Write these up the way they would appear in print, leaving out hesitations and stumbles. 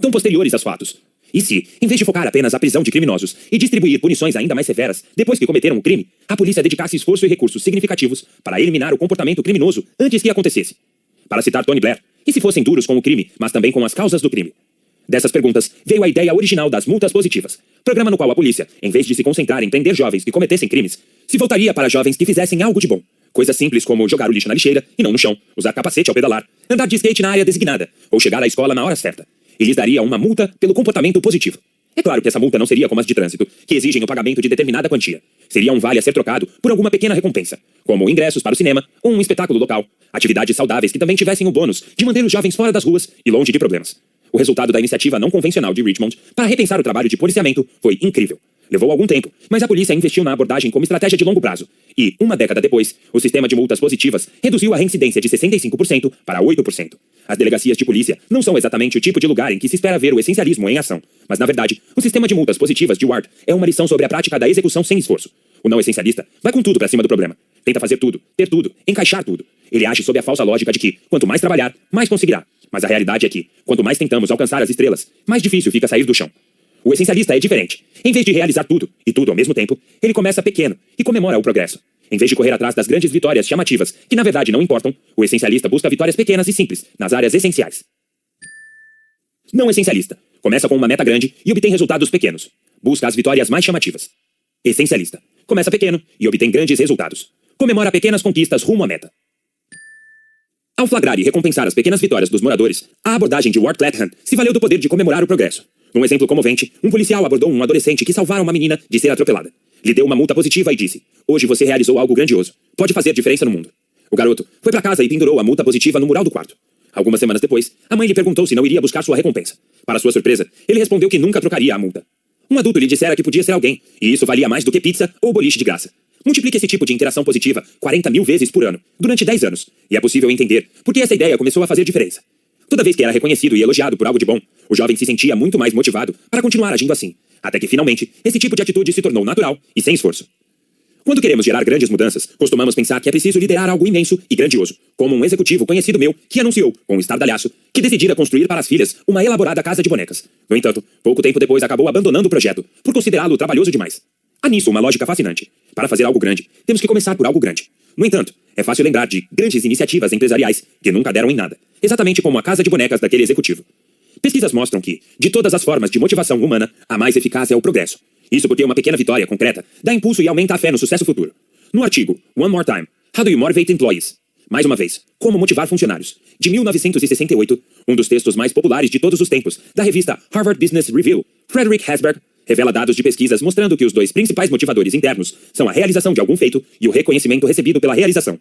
tão posteriores aos fatos. E se, em vez de focar apenas a prisão de criminosos e distribuir punições ainda mais severas depois que cometeram o crime, a polícia dedicasse esforço e recursos significativos para eliminar o comportamento criminoso antes que acontecesse? Para citar Tony Blair, e se fossem duros com o crime, mas também com as causas do crime? Dessas perguntas veio a ideia original das multas positivas, programa no qual a polícia, em vez de se concentrar em prender jovens que cometessem crimes, se voltaria para jovens que fizessem algo de bom. Coisas simples como jogar o lixo na lixeira e não no chão, usar capacete ao pedalar, andar de skate na área designada ou chegar à escola na hora certa. E lhes daria uma multa pelo comportamento positivo. É claro que essa multa não seria como as de trânsito, que exigem o pagamento de determinada quantia. Seria um vale a ser trocado por alguma pequena recompensa, como ingressos para o cinema ou um espetáculo local, atividades saudáveis que também tivessem o bônus de manter os jovens fora das ruas e longe de problemas. O resultado da iniciativa não convencional de Richmond para repensar o trabalho de policiamento foi incrível. Levou algum tempo, mas a polícia investiu na abordagem como estratégia de longo prazo. E, uma década depois, o sistema de multas positivas reduziu a reincidência de 65% para 8%. As delegacias de polícia não são exatamente o tipo de lugar em que se espera ver o essencialismo em ação. Mas, na verdade, o sistema de multas positivas de Ward é uma lição sobre a prática da execução sem esforço. O não essencialista vai com tudo para cima do problema. Tenta fazer tudo, ter tudo, encaixar tudo. Ele age sob a falsa lógica de que, quanto mais trabalhar, mais conseguirá. Mas a realidade é que, quanto mais tentamos alcançar as estrelas, mais difícil fica sair do chão. O essencialista é diferente. Em vez de realizar tudo, e tudo ao mesmo tempo, ele começa pequeno e comemora o progresso. Em vez de correr atrás das grandes vitórias chamativas, que na verdade não importam, o essencialista busca vitórias pequenas e simples, nas áreas essenciais. Não essencialista. Começa com uma meta grande e obtém resultados pequenos. Busca as vitórias mais chamativas. Essencialista. Começa pequeno e obtém grandes resultados. Comemora pequenas conquistas rumo à meta. Ao flagrar e recompensar as pequenas vitórias dos moradores, a abordagem de Ward Clapham se valeu do poder de comemorar o progresso. Num exemplo comovente, um policial abordou um adolescente que salvara uma menina de ser atropelada. Lhe deu uma multa positiva e disse: "Hoje você realizou algo grandioso. Pode fazer diferença no mundo." O garoto foi para casa e pendurou a multa positiva no mural do quarto. Algumas semanas depois, a mãe lhe perguntou se não iria buscar sua recompensa. Para sua surpresa, ele respondeu que nunca trocaria a multa. Um adulto lhe dissera que podia ser alguém, e isso valia mais do que pizza ou boliche de graça. Multiplique esse tipo de interação positiva 40.000 vezes por ano, durante 10 anos, e é possível entender por que essa ideia começou a fazer diferença. Toda vez que era reconhecido e elogiado por algo de bom, o jovem se sentia muito mais motivado para continuar agindo assim, até que finalmente esse tipo de atitude se tornou natural e sem esforço. Quando queremos gerar grandes mudanças, costumamos pensar que é preciso liderar algo imenso e grandioso, como um executivo conhecido meu que anunciou, com um estardalhaço, que decidira construir para as filhas uma elaborada casa de bonecas. No entanto, pouco tempo depois acabou abandonando o projeto, por considerá-lo trabalhoso demais. Há nisso uma lógica fascinante. Para fazer algo grande, temos que começar por algo grande. No entanto, é fácil lembrar de grandes iniciativas empresariais que nunca deram em nada, exatamente como a casa de bonecas daquele executivo. Pesquisas mostram que, de todas as formas de motivação humana, a mais eficaz é o progresso. Isso porque uma pequena vitória concreta dá impulso e aumenta a fé no sucesso futuro. No artigo One More Time, How Do You Motivate Employees? Mais uma vez, Como Motivar Funcionários, de 1968, um dos textos mais populares de todos os tempos, da revista Harvard Business Review, Frederick Hasberg revela dados de pesquisas mostrando que os dois principais motivadores internos são a realização de algum feito e o reconhecimento recebido pela realização.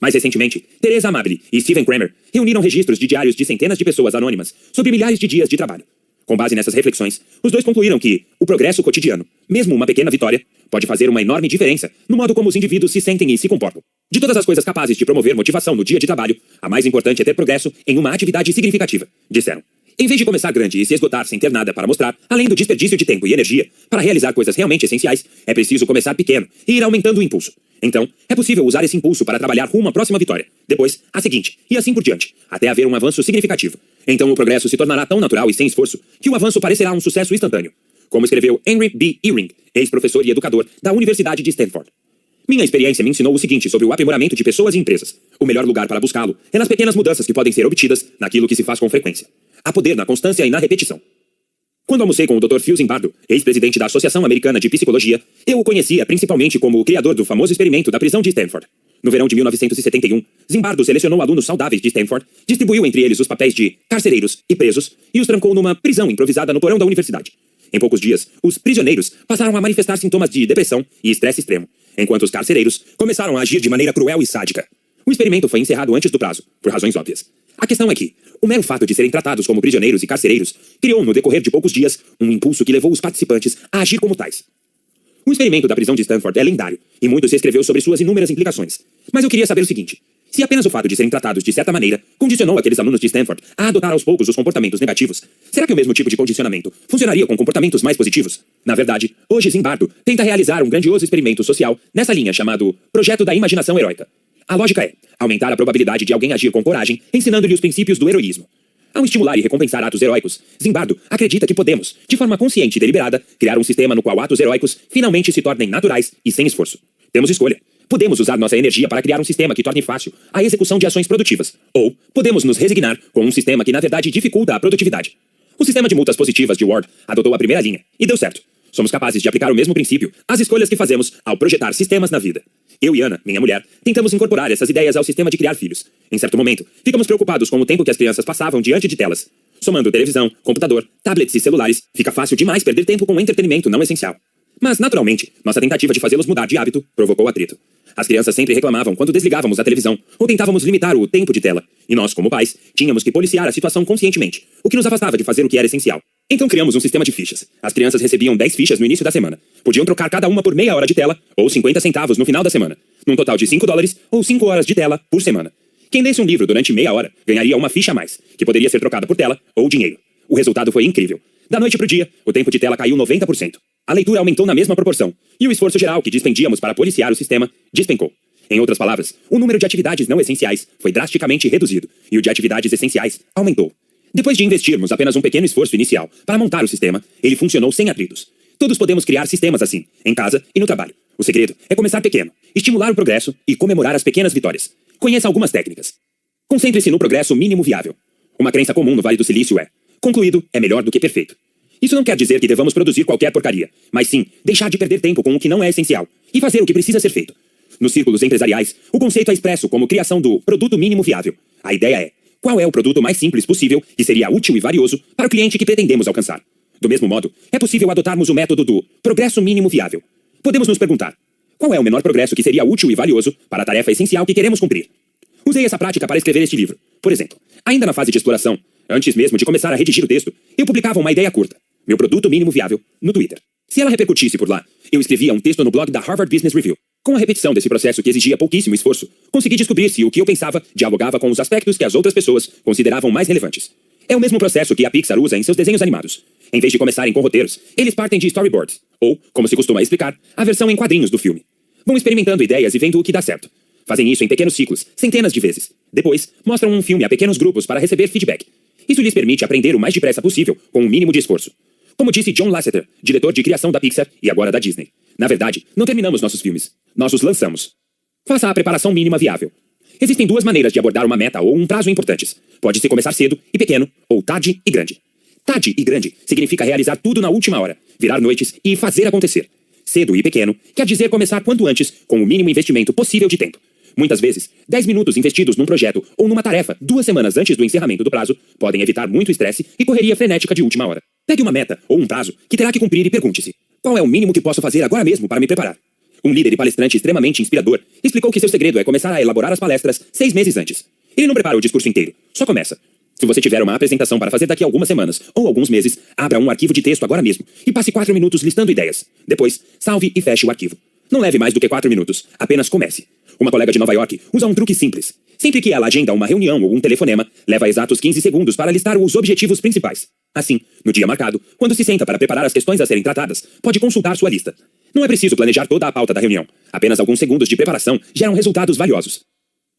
Mais recentemente, Teresa Amabile e Steven Kramer reuniram registros de diários de centenas de pessoas anônimas sobre milhares de dias de trabalho. Com base nessas reflexões, os dois concluíram que o progresso cotidiano, mesmo uma pequena vitória, pode fazer uma enorme diferença no modo como os indivíduos se sentem e se comportam. De todas as coisas capazes de promover motivação no dia de trabalho, a mais importante é ter progresso em uma atividade significativa, disseram. Em vez de começar grande e se esgotar sem ter nada para mostrar, além do desperdício de tempo e energia, para realizar coisas realmente essenciais, é preciso começar pequeno e ir aumentando o impulso. Então, é possível usar esse impulso para trabalhar rumo à próxima vitória, depois, a seguinte, e assim por diante, até haver um avanço significativo. Então o progresso se tornará tão natural e sem esforço que o avanço parecerá um sucesso instantâneo. Como escreveu Henry B. Eyring, ex-professor e educador da Universidade de Stanford. Minha experiência me ensinou o seguinte sobre o aprimoramento de pessoas e empresas. O melhor lugar para buscá-lo é nas pequenas mudanças que podem ser obtidas naquilo que se faz com frequência. Há poder na constância e na repetição. Quando almocei com o Dr. Phil Zimbardo, ex-presidente da Associação Americana de Psicologia, eu o conhecia principalmente como o criador do famoso experimento da prisão de Stanford. No verão de 1971, Zimbardo selecionou alunos saudáveis de Stanford, distribuiu entre eles os papéis de carcereiros e presos e os trancou numa prisão improvisada no porão da universidade. Em poucos dias, os prisioneiros passaram a manifestar sintomas de depressão e estresse extremo, enquanto os carcereiros começaram a agir de maneira cruel e sádica. O experimento foi encerrado antes do prazo, por razões óbvias. A questão é que, o mero fato de serem tratados como prisioneiros e carcereiros criou, no decorrer de poucos dias, um impulso que levou os participantes a agir como tais. O experimento da prisão de Stanford é lendário, e muito se escreveu sobre suas inúmeras implicações. Mas eu queria saber o seguinte: se apenas o fato de serem tratados de certa maneira condicionou aqueles alunos de Stanford a adotar aos poucos os comportamentos negativos, será que o mesmo tipo de condicionamento funcionaria com comportamentos mais positivos? Na verdade, hoje Zimbardo tenta realizar um grandioso experimento social nessa linha chamado Projeto da Imaginação Heróica. A lógica é aumentar a probabilidade de alguém agir com coragem, ensinando-lhe os princípios do heroísmo. Ao estimular e recompensar atos heróicos, Zimbardo acredita que podemos, de forma consciente e deliberada, criar um sistema no qual atos heróicos finalmente se tornem naturais e sem esforço. Temos escolha. Podemos usar nossa energia para criar um sistema que torne fácil a execução de ações produtivas. Ou podemos nos resignar com um sistema que, na verdade, dificulta a produtividade. O sistema de multas positivas de Ward adotou a primeira linha e deu certo. Somos capazes de aplicar o mesmo princípio às escolhas que fazemos ao projetar sistemas na vida. Eu e Ana, minha mulher, tentamos incorporar essas ideias ao sistema de criar filhos. Em certo momento, ficamos preocupados com o tempo que as crianças passavam diante de telas. Somando televisão, computador, tablets e celulares, fica fácil demais perder tempo com entretenimento não essencial. Mas, naturalmente, nossa tentativa de fazê-los mudar de hábito provocou atrito. As crianças sempre reclamavam quando desligávamos a televisão ou tentávamos limitar o tempo de tela. E nós, como pais, tínhamos que policiar a situação conscientemente, o que nos afastava de fazer o que era essencial. Então criamos um sistema de fichas. As crianças recebiam 10 fichas no início da semana. Podiam trocar cada uma por meia hora de tela ou 50 centavos no final da semana. Num total de $5 ou 5 horas de tela por semana. Quem lesse um livro durante meia hora ganharia uma ficha a mais, que poderia ser trocada por tela ou dinheiro. O resultado foi incrível. Da noite pro dia, o tempo de tela caiu 90%. A leitura aumentou na mesma proporção. E o esforço geral que despendíamos para policiar o sistema despencou. Em outras palavras, o número de atividades não essenciais foi drasticamente reduzido e o de atividades essenciais aumentou. Depois de investirmos apenas um pequeno esforço inicial para montar o sistema, ele funcionou sem atritos. Todos podemos criar sistemas assim, em casa e no trabalho. O segredo é começar pequeno, estimular o progresso e comemorar as pequenas vitórias. Conheça algumas técnicas. Concentre-se no progresso mínimo viável. Uma crença comum no Vale do Silício é: concluído é melhor do que perfeito. Isso não quer dizer que devamos produzir qualquer porcaria, mas sim deixar de perder tempo com o que não é essencial e fazer o que precisa ser feito. Nos círculos empresariais, o conceito é expresso como criação do produto mínimo viável. A ideia é: qual é o produto mais simples possível que seria útil e valioso para o cliente que pretendemos alcançar? Do mesmo modo, é possível adotarmos o método do progresso mínimo viável. Podemos nos perguntar: qual é o menor progresso que seria útil e valioso para a tarefa essencial que queremos cumprir? Usei essa prática para escrever este livro. Por exemplo, ainda na fase de exploração, antes mesmo de começar a redigir o texto, eu publicava uma ideia curta, meu produto mínimo viável, no Twitter. Se ela repercutisse por lá, eu escrevia um texto no blog da Harvard Business Review. Com a repetição desse processo que exigia pouquíssimo esforço, consegui descobrir se o que eu pensava dialogava com os aspectos que as outras pessoas consideravam mais relevantes. É o mesmo processo que a Pixar usa em seus desenhos animados. Em vez de começarem com roteiros, eles partem de storyboards, ou, como se costuma explicar, a versão em quadrinhos do filme. Vão experimentando ideias e vendo o que dá certo. Fazem isso em pequenos ciclos, centenas de vezes. Depois, mostram um filme a pequenos grupos para receber feedback. Isso lhes permite aprender o mais depressa possível, com o mínimo de esforço. Como disse John Lasseter, diretor de criação da Pixar e agora da Disney. Na verdade, não terminamos nossos filmes. Nós os lançamos. Faça a preparação mínima viável. Existem duas maneiras de abordar uma meta ou um prazo importantes. Pode-se começar cedo e pequeno, ou tarde e grande. Tarde e grande significa realizar tudo na última hora, virar noites e fazer acontecer. Cedo e pequeno quer dizer começar quanto antes, com o mínimo investimento possível de tempo. Muitas vezes, 10 minutos investidos num projeto ou numa tarefa 2 semanas antes do encerramento do prazo podem evitar muito estresse e correria frenética de última hora. Pegue uma meta ou um prazo que terá que cumprir e pergunte-se: qual é o mínimo que posso fazer agora mesmo para me preparar? Um líder e palestrante extremamente inspirador explicou que seu segredo é começar a elaborar as palestras 6 meses antes. Ele não prepara o discurso inteiro, só começa. Se você tiver uma apresentação para fazer daqui a algumas semanas ou alguns meses, abra um arquivo de texto agora mesmo e passe 4 minutos listando ideias. Depois, salve e feche o arquivo. Não leve mais do que 4 minutos, apenas comece. Uma colega de Nova York usa um truque simples. Sempre que ela agenda uma reunião ou um telefonema, leva exatos 15 segundos para listar os objetivos principais. Assim, no dia marcado, quando se senta para preparar as questões a serem tratadas, pode consultar sua lista. Não é preciso planejar toda a pauta da reunião. Apenas alguns segundos de preparação geram resultados valiosos.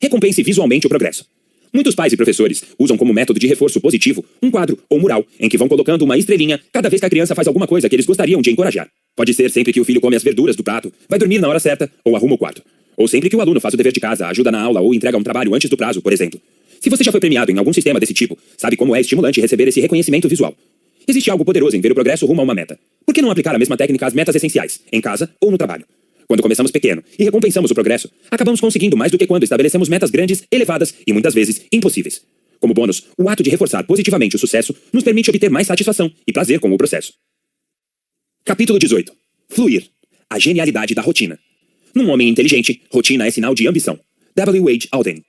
Recompense visualmente o progresso. Muitos pais e professores usam como método de reforço positivo um quadro ou mural em que vão colocando uma estrelinha cada vez que a criança faz alguma coisa que eles gostariam de encorajar. Pode ser sempre que o filho come as verduras do prato, vai dormir na hora certa ou arruma o quarto. Ou sempre que o aluno faz o dever de casa, ajuda na aula ou entrega um trabalho antes do prazo, por exemplo. Se você já foi premiado em algum sistema desse tipo, sabe como é estimulante receber esse reconhecimento visual. Existe algo poderoso em ver o progresso rumo a uma meta. Por que não aplicar a mesma técnica às metas essenciais, em casa ou no trabalho? Quando começamos pequeno e recompensamos o progresso, acabamos conseguindo mais do que quando estabelecemos metas grandes, elevadas e muitas vezes impossíveis. Como bônus, o ato de reforçar positivamente o sucesso nos permite obter mais satisfação e prazer com o processo. Capítulo 18. Fluir. A genialidade da rotina. Num homem inteligente, rotina é sinal de ambição. W. H. Alden.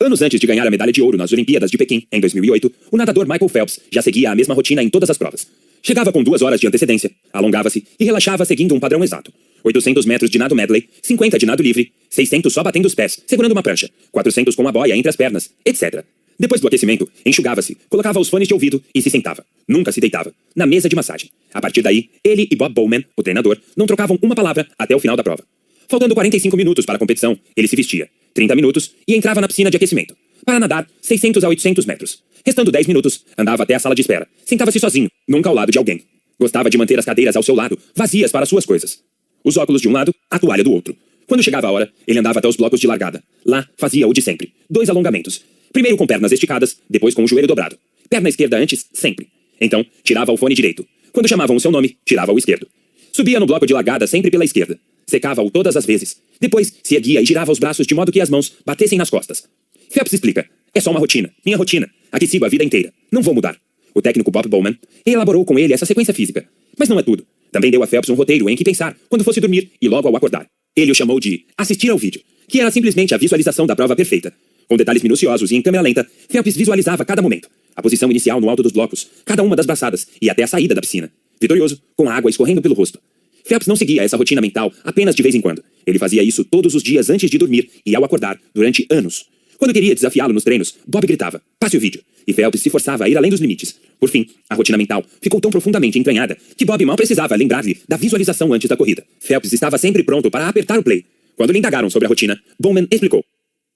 Anos antes de ganhar a medalha de ouro nas Olimpíadas de Pequim, em 2008, o nadador Michael Phelps já seguia a mesma rotina em todas as provas. Chegava com 2 horas de antecedência, alongava-se e relaxava seguindo um padrão exato. 800 metros de nado medley, 50 de nado livre, 600 só batendo os pés, segurando uma prancha, 400 com a boia entre as pernas, etc. Depois do aquecimento, enxugava-se, colocava os fones de ouvido e se sentava. Nunca se deitava. Na mesa de massagem. A partir daí, ele e Bob Bowman, o treinador, não trocavam uma palavra até o final da prova. Faltando 45 minutos para a competição, ele se vestia. 30 minutos e entrava na piscina de aquecimento. Para nadar 600 a 800 metros. Restando 10 minutos, andava até a sala de espera. Sentava-se sozinho, nunca ao lado de alguém. Gostava de manter as cadeiras ao seu lado, vazias para suas coisas. Os óculos de um lado, a toalha do outro. Quando chegava a hora, ele andava até os blocos de largada. Lá, fazia o de sempre. 2 alongamentos. Primeiro com pernas esticadas, depois com o joelho dobrado. Perna esquerda antes, sempre. Então, tirava o fone direito. Quando chamavam o seu nome, tirava o esquerdo. Subia no bloco de largada sempre pela esquerda. Secava-o todas as vezes. Depois, se erguia e girava os braços de modo que as mãos batessem nas costas. Phelps explica. É só uma rotina. Minha rotina. A que sigo a vida inteira. Não vou mudar. O técnico Bob Bowman elaborou com ele essa sequência física. Mas não é tudo. Também deu a Phelps um roteiro em que pensar quando fosse dormir e logo ao acordar. Ele o chamou de assistir ao vídeo, que era simplesmente a visualização da prova perfeita. Com detalhes minuciosos e em câmera lenta, Phelps visualizava cada momento. A posição inicial no alto dos blocos, cada uma das braçadas e até a saída da piscina. Vitorioso, com a água escorrendo pelo rosto. Phelps não seguia essa rotina mental apenas de vez em quando. Ele fazia isso todos os dias antes de dormir e ao acordar, durante anos. Quando queria desafiá-lo nos treinos, Bob gritava, passe o vídeo. E Phelps se forçava a ir além dos limites. Por fim, a rotina mental ficou tão profundamente entranhada que Bob mal precisava lembrar-lhe da visualização antes da corrida. Phelps estava sempre pronto para apertar o play. Quando lhe indagaram sobre a rotina, Bowman explicou.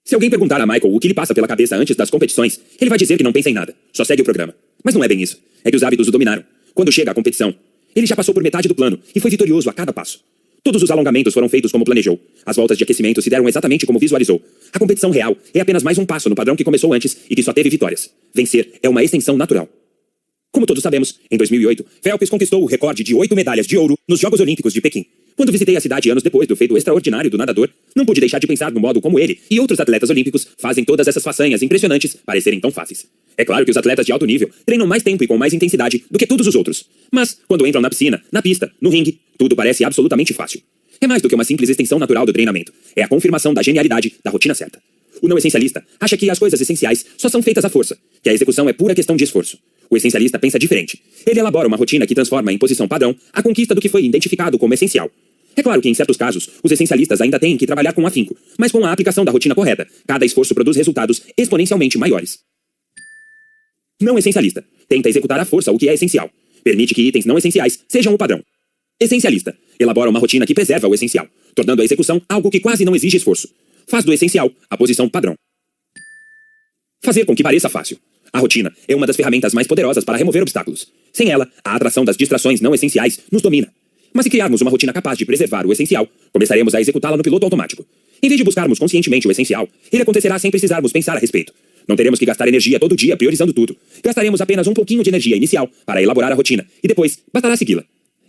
Se alguém perguntar a Michael o que lhe passa pela cabeça antes das competições, ele vai dizer que não pensa em nada, só segue o programa. Mas não é bem isso. É que os hábitos o dominaram. Quando chega a competição, ele já passou por metade do plano e foi vitorioso a cada passo. Todos os alongamentos foram feitos como planejou. As voltas de aquecimento se deram exatamente como visualizou. A competição real é apenas mais um passo no padrão que começou antes e que só teve vitórias. Vencer é uma extensão natural. Como todos sabemos, em 2008, Phelps conquistou o recorde de 8 medalhas de ouro nos Jogos Olímpicos de Pequim. Quando visitei a cidade anos depois do feito extraordinário do nadador, não pude deixar de pensar no modo como ele e outros atletas olímpicos fazem todas essas façanhas impressionantes parecerem tão fáceis. É claro que os atletas de alto nível treinam mais tempo e com mais intensidade do que todos os outros. Mas, quando entram na piscina, na pista, no ringue, tudo parece absolutamente fácil. É mais do que uma simples extensão natural do treinamento. É a confirmação da genialidade da rotina certa. O não essencialista acha que as coisas essenciais só são feitas à força, que a execução é pura questão de esforço. O essencialista pensa diferente. Ele elabora uma rotina que transforma em posição padrão a conquista do que foi identificado como essencial. É claro que, em certos casos, os essencialistas ainda têm que trabalhar com afinco, mas com a aplicação da rotina correta, cada esforço produz resultados exponencialmente maiores. Não essencialista. Tenta executar à força o que é essencial. Permite que itens não essenciais sejam o padrão. Essencialista. Elabora uma rotina que preserva o essencial, tornando a execução algo que quase não exige esforço. Faz do essencial a posição padrão. Fazer com que pareça fácil. A rotina é uma das ferramentas mais poderosas para remover obstáculos. Sem ela, a atração das distrações não essenciais nos domina. Mas se criarmos uma rotina capaz de preservar o essencial, começaremos a executá-la no piloto automático. Em vez de buscarmos conscientemente o essencial, ele acontecerá sem precisarmos pensar a respeito. Não teremos que gastar energia todo dia priorizando tudo. Gastaremos apenas um pouquinho de energia inicial para elaborar a rotina, e depois bastará segui-la.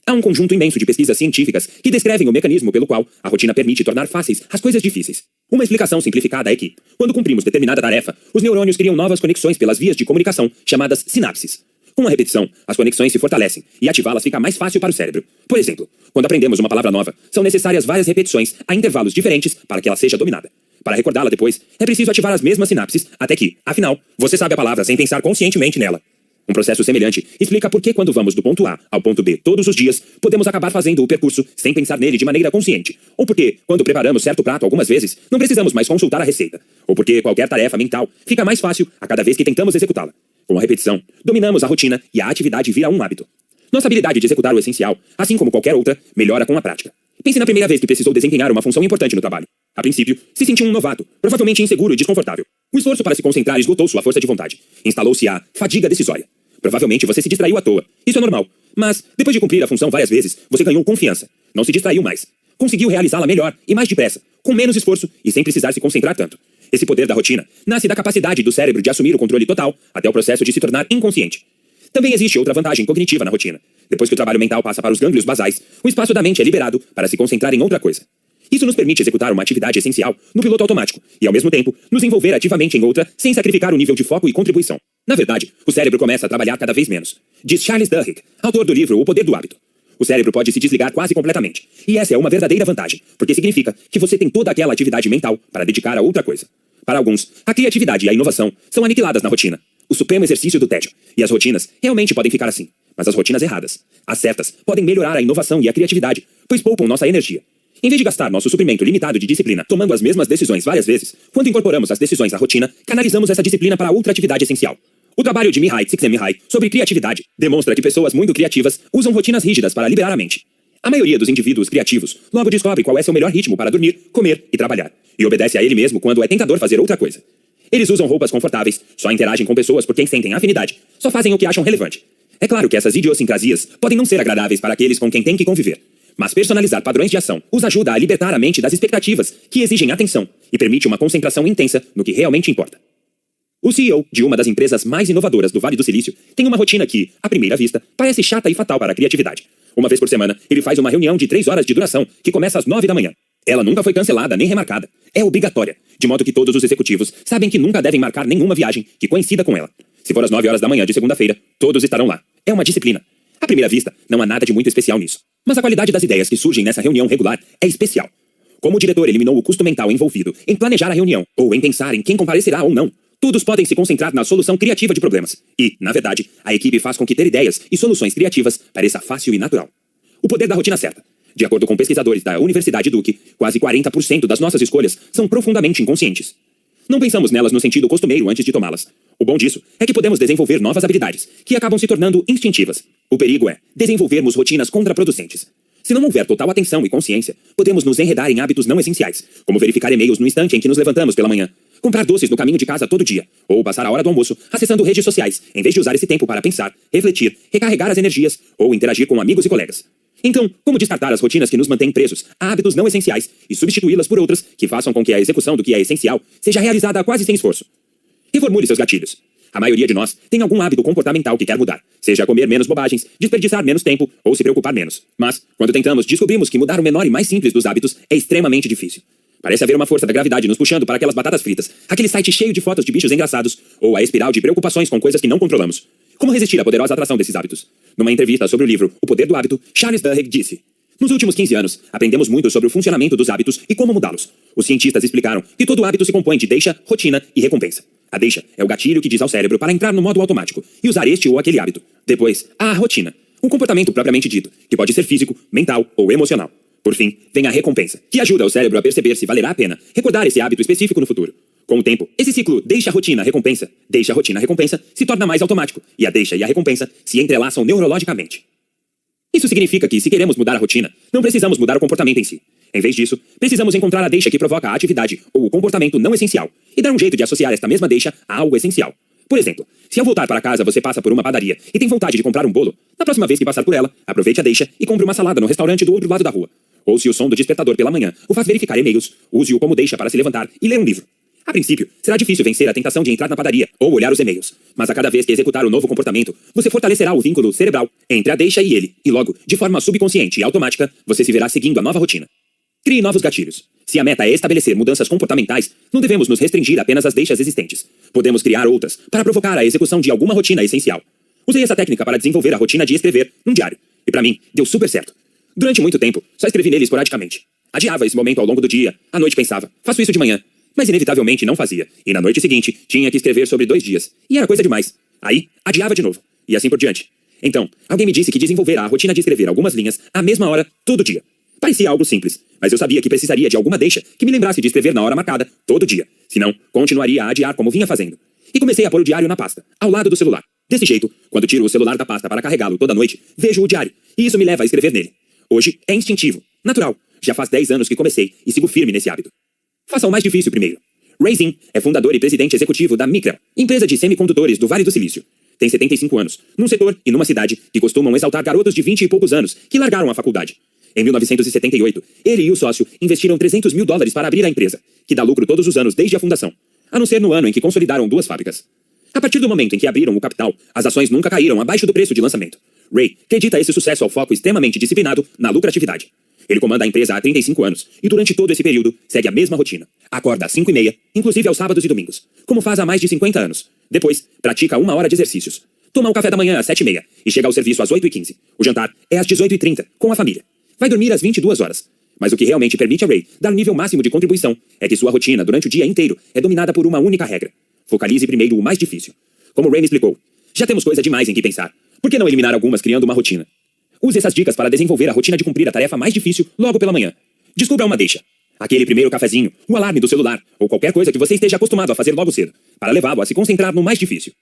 Há um conjunto imenso de pesquisas científicas que descrevem o mecanismo pelo qual a rotina permite tornar fáceis as coisas difíceis. Uma explicação simplificada é que, quando cumprimos determinada tarefa, os neurônios criam novas conexões pelas vias de comunicação, chamadas sinapses. Com a repetição, as conexões se fortalecem e ativá-las fica mais fácil para o cérebro. Por exemplo, quando aprendemos uma palavra nova, são necessárias várias repetições a intervalos diferentes para que ela seja dominada. Para recordá-la depois, é preciso ativar as mesmas sinapses até que, afinal, você sabe a palavra sem pensar conscientemente nela. Um processo semelhante explica por que quando vamos do ponto A ao ponto B todos os dias, podemos acabar fazendo o percurso sem pensar nele de maneira consciente. Ou porque, quando preparamos certo prato algumas vezes, não precisamos mais consultar a receita. Ou porque qualquer tarefa mental fica mais fácil a cada vez que tentamos executá-la. Com a repetição, dominamos a rotina e a atividade vira um hábito. Nossa habilidade de executar o essencial, assim como qualquer outra, melhora com a prática. Pense na primeira vez que precisou desempenhar uma função importante no trabalho. A princípio, se sentiu um novato, provavelmente inseguro e desconfortável. O esforço para se concentrar esgotou sua força de vontade. Instalou-se a fadiga decisória. Provavelmente você se distraiu à toa. Isso é normal. Mas, depois de cumprir a função várias vezes, você ganhou confiança. Não se distraiu mais. Conseguiu realizá-la melhor e mais depressa, com menos esforço e sem precisar se concentrar tanto. Esse poder da rotina nasce da capacidade do cérebro de assumir o controle total até o processo de se tornar inconsciente. Também existe outra vantagem cognitiva na rotina. Depois que o trabalho mental passa para os gânglios basais, o espaço da mente é liberado para se concentrar em outra coisa. Isso nos permite executar uma atividade essencial no piloto automático e, ao mesmo tempo, nos envolver ativamente em outra sem sacrificar o nível de foco e contribuição. Na verdade, o cérebro começa a trabalhar cada vez menos. Diz Charles Duhigg, autor do livro O Poder do Hábito. O cérebro pode se desligar quase completamente. E essa é uma verdadeira vantagem, porque significa que você tem toda aquela atividade mental para dedicar a outra coisa. Para alguns, a criatividade e a inovação são aniquiladas na rotina. O supremo exercício do tédio. E as rotinas realmente podem ficar assim. Mas as rotinas erradas, as certas, podem melhorar a inovação e a criatividade, pois poupam nossa energia. Em vez de gastar nosso suprimento limitado de disciplina tomando as mesmas decisões várias vezes, quando incorporamos as decisões à rotina, canalizamos essa disciplina para outra atividade essencial. O trabalho de Mihai Csikszentmihalyi sobre criatividade demonstra que pessoas muito criativas usam rotinas rígidas para liberar a mente. A maioria dos indivíduos criativos logo descobre qual é seu melhor ritmo para dormir, comer e trabalhar, e obedece a ele mesmo quando é tentador fazer outra coisa. Eles usam roupas confortáveis, só interagem com pessoas por quem sentem afinidade, só fazem o que acham relevante. É claro que essas idiosincrasias podem não ser agradáveis para aqueles com quem têm que conviver, mas personalizar padrões de ação os ajuda a libertar a mente das expectativas que exigem atenção e permite uma concentração intensa no que realmente importa. O CEO de uma das empresas mais inovadoras do Vale do Silício tem uma rotina que, à primeira vista, parece chata e fatal para a criatividade. Uma vez por semana, ele faz uma reunião de 3 horas de duração que começa às 9 da manhã. Ela nunca foi cancelada nem remarcada. É obrigatória, de modo que todos os executivos sabem que nunca devem marcar nenhuma viagem que coincida com ela. Se for às 9 horas da manhã de segunda-feira, todos estarão lá. É uma disciplina. À primeira vista, não há nada de muito especial nisso. Mas a qualidade das ideias que surgem nessa reunião regular é especial. Como o diretor eliminou o custo mental envolvido em planejar a reunião ou em pensar em quem comparecerá ou não, todos podem se concentrar na solução criativa de problemas. E, na verdade, a equipe faz com que ter ideias e soluções criativas pareça fácil e natural. O poder da rotina certa. De acordo com pesquisadores da Universidade Duke, quase 40% das nossas escolhas são profundamente inconscientes. Não pensamos nelas no sentido costumeiro antes de tomá-las. O bom disso é que podemos desenvolver novas habilidades, que acabam se tornando instintivas. O perigo é desenvolvermos rotinas contraproducentes. Se não houver total atenção e consciência, podemos nos enredar em hábitos não essenciais, como verificar e-mails no instante em que nos levantamos pela manhã, comprar doces no caminho de casa todo dia, ou passar a hora do almoço acessando redes sociais, em vez de usar esse tempo para pensar, refletir, recarregar as energias ou interagir com amigos e colegas. Então, como descartar as rotinas que nos mantêm presos a hábitos não essenciais e substituí-las por outras que façam com que a execução do que é essencial seja realizada quase sem esforço? Reformule seus gatilhos. A maioria de nós tem algum hábito comportamental que quer mudar, seja comer menos bobagens, desperdiçar menos tempo ou se preocupar menos. Mas, quando tentamos, descobrimos que mudar o menor e mais simples dos hábitos é extremamente difícil. Parece haver uma força da gravidade nos puxando para aquelas batatas fritas, aquele site cheio de fotos de bichos engraçados, ou a espiral de preocupações com coisas que não controlamos. Como resistir à poderosa atração desses hábitos? Numa entrevista sobre o livro O Poder do Hábito, Charles Duhigg disse: "Nos últimos 15 anos, aprendemos muito sobre o funcionamento dos hábitos e como mudá-los. Os cientistas explicaram que todo hábito se compõe de deixa, rotina e recompensa. A deixa é o gatilho que diz ao cérebro para entrar no modo automático e usar este ou aquele hábito. Depois, há a rotina, um comportamento propriamente dito, que pode ser físico, mental ou emocional. Por fim, vem a recompensa, que ajuda o cérebro a perceber se valerá a pena recordar esse hábito específico no futuro. Com o tempo, esse ciclo deixa-rotina-recompensa se torna mais automático, e a deixa e a recompensa se entrelaçam neurologicamente. Isso significa que, se queremos mudar a rotina, não precisamos mudar o comportamento em si. Em vez disso, precisamos encontrar a deixa que provoca a atividade ou o comportamento não essencial e dar um jeito de associar esta mesma deixa a algo essencial. Por exemplo, se ao voltar para casa você passa por uma padaria e tem vontade de comprar um bolo, na próxima vez que passar por ela, aproveite a deixa e compre uma salada no restaurante do outro lado da rua. Ou se o som do despertador pela manhã o faz verificar e-mails, use-o como deixa para se levantar e ler um livro. A princípio, será difícil vencer a tentação de entrar na padaria ou olhar os e-mails, mas a cada vez que executar o novo comportamento, você fortalecerá o vínculo cerebral entre a deixa e ele, e logo, de forma subconsciente e automática, você se verá seguindo a nova rotina. Crie novos gatilhos. Se a meta é estabelecer mudanças comportamentais, não devemos nos restringir apenas às deixas existentes. Podemos criar outras para provocar a execução de alguma rotina essencial. Usei essa técnica para desenvolver a rotina de escrever num diário, e para mim, deu super certo. Durante muito tempo, só escrevi nele esporadicamente. Adiava esse momento ao longo do dia, à noite pensava, faço isso de manhã. Mas inevitavelmente não fazia, e na noite seguinte tinha que escrever sobre 2 dias, e era coisa demais. Aí, adiava de novo, e assim por diante. Então, alguém me disse que desenvolvera a rotina de escrever algumas linhas à mesma hora, todo dia. Parecia algo simples, mas eu sabia que precisaria de alguma deixa que me lembrasse de escrever na hora marcada, todo dia. Senão, continuaria a adiar como vinha fazendo. E comecei a pôr o diário na pasta, ao lado do celular. Desse jeito, quando tiro o celular da pasta para carregá-lo toda noite, vejo o diário, e isso me leva a escrever nele. Hoje é instintivo, natural. Já faz 10 anos que comecei e sigo firme nesse hábito. Faça o mais difícil primeiro. Ray Zinn é fundador e presidente executivo da Micrel, empresa de semicondutores do Vale do Silício. Tem 75 anos, num setor e numa cidade que costumam exaltar garotos de 20 e poucos anos que largaram a faculdade. Em 1978, ele e o sócio investiram $300 mil para abrir a empresa, que dá lucro todos os anos desde a fundação, a não ser no ano em que consolidaram 2 fábricas. A partir do momento em que abriram o capital, as ações nunca caíram abaixo do preço de lançamento. Ray acredita esse sucesso ao foco extremamente disciplinado na lucratividade. Ele comanda a empresa há 35 anos e durante todo esse período segue a mesma rotina. Acorda às 5h30, inclusive aos sábados e domingos, como faz há mais de 50 anos. Depois, pratica 1 hora de exercícios. Toma o café da manhã às 7h30 e chega ao serviço às 8h15. O jantar é às 18h30, com a família. Vai dormir às 22 horas. Mas o que realmente permite a Ray dar um nível máximo de contribuição é que sua rotina durante o dia inteiro é dominada por uma única regra. Focalize primeiro o mais difícil. Como Ray me explicou, já temos coisa demais em que pensar. Por que não eliminar algumas criando uma rotina? Use essas dicas para desenvolver a rotina de cumprir a tarefa mais difícil logo pela manhã. Descubra uma deixa. Aquele primeiro cafezinho, o alarme do celular, ou qualquer coisa que você esteja acostumado a fazer logo cedo, para levá-lo a se concentrar no mais difícil.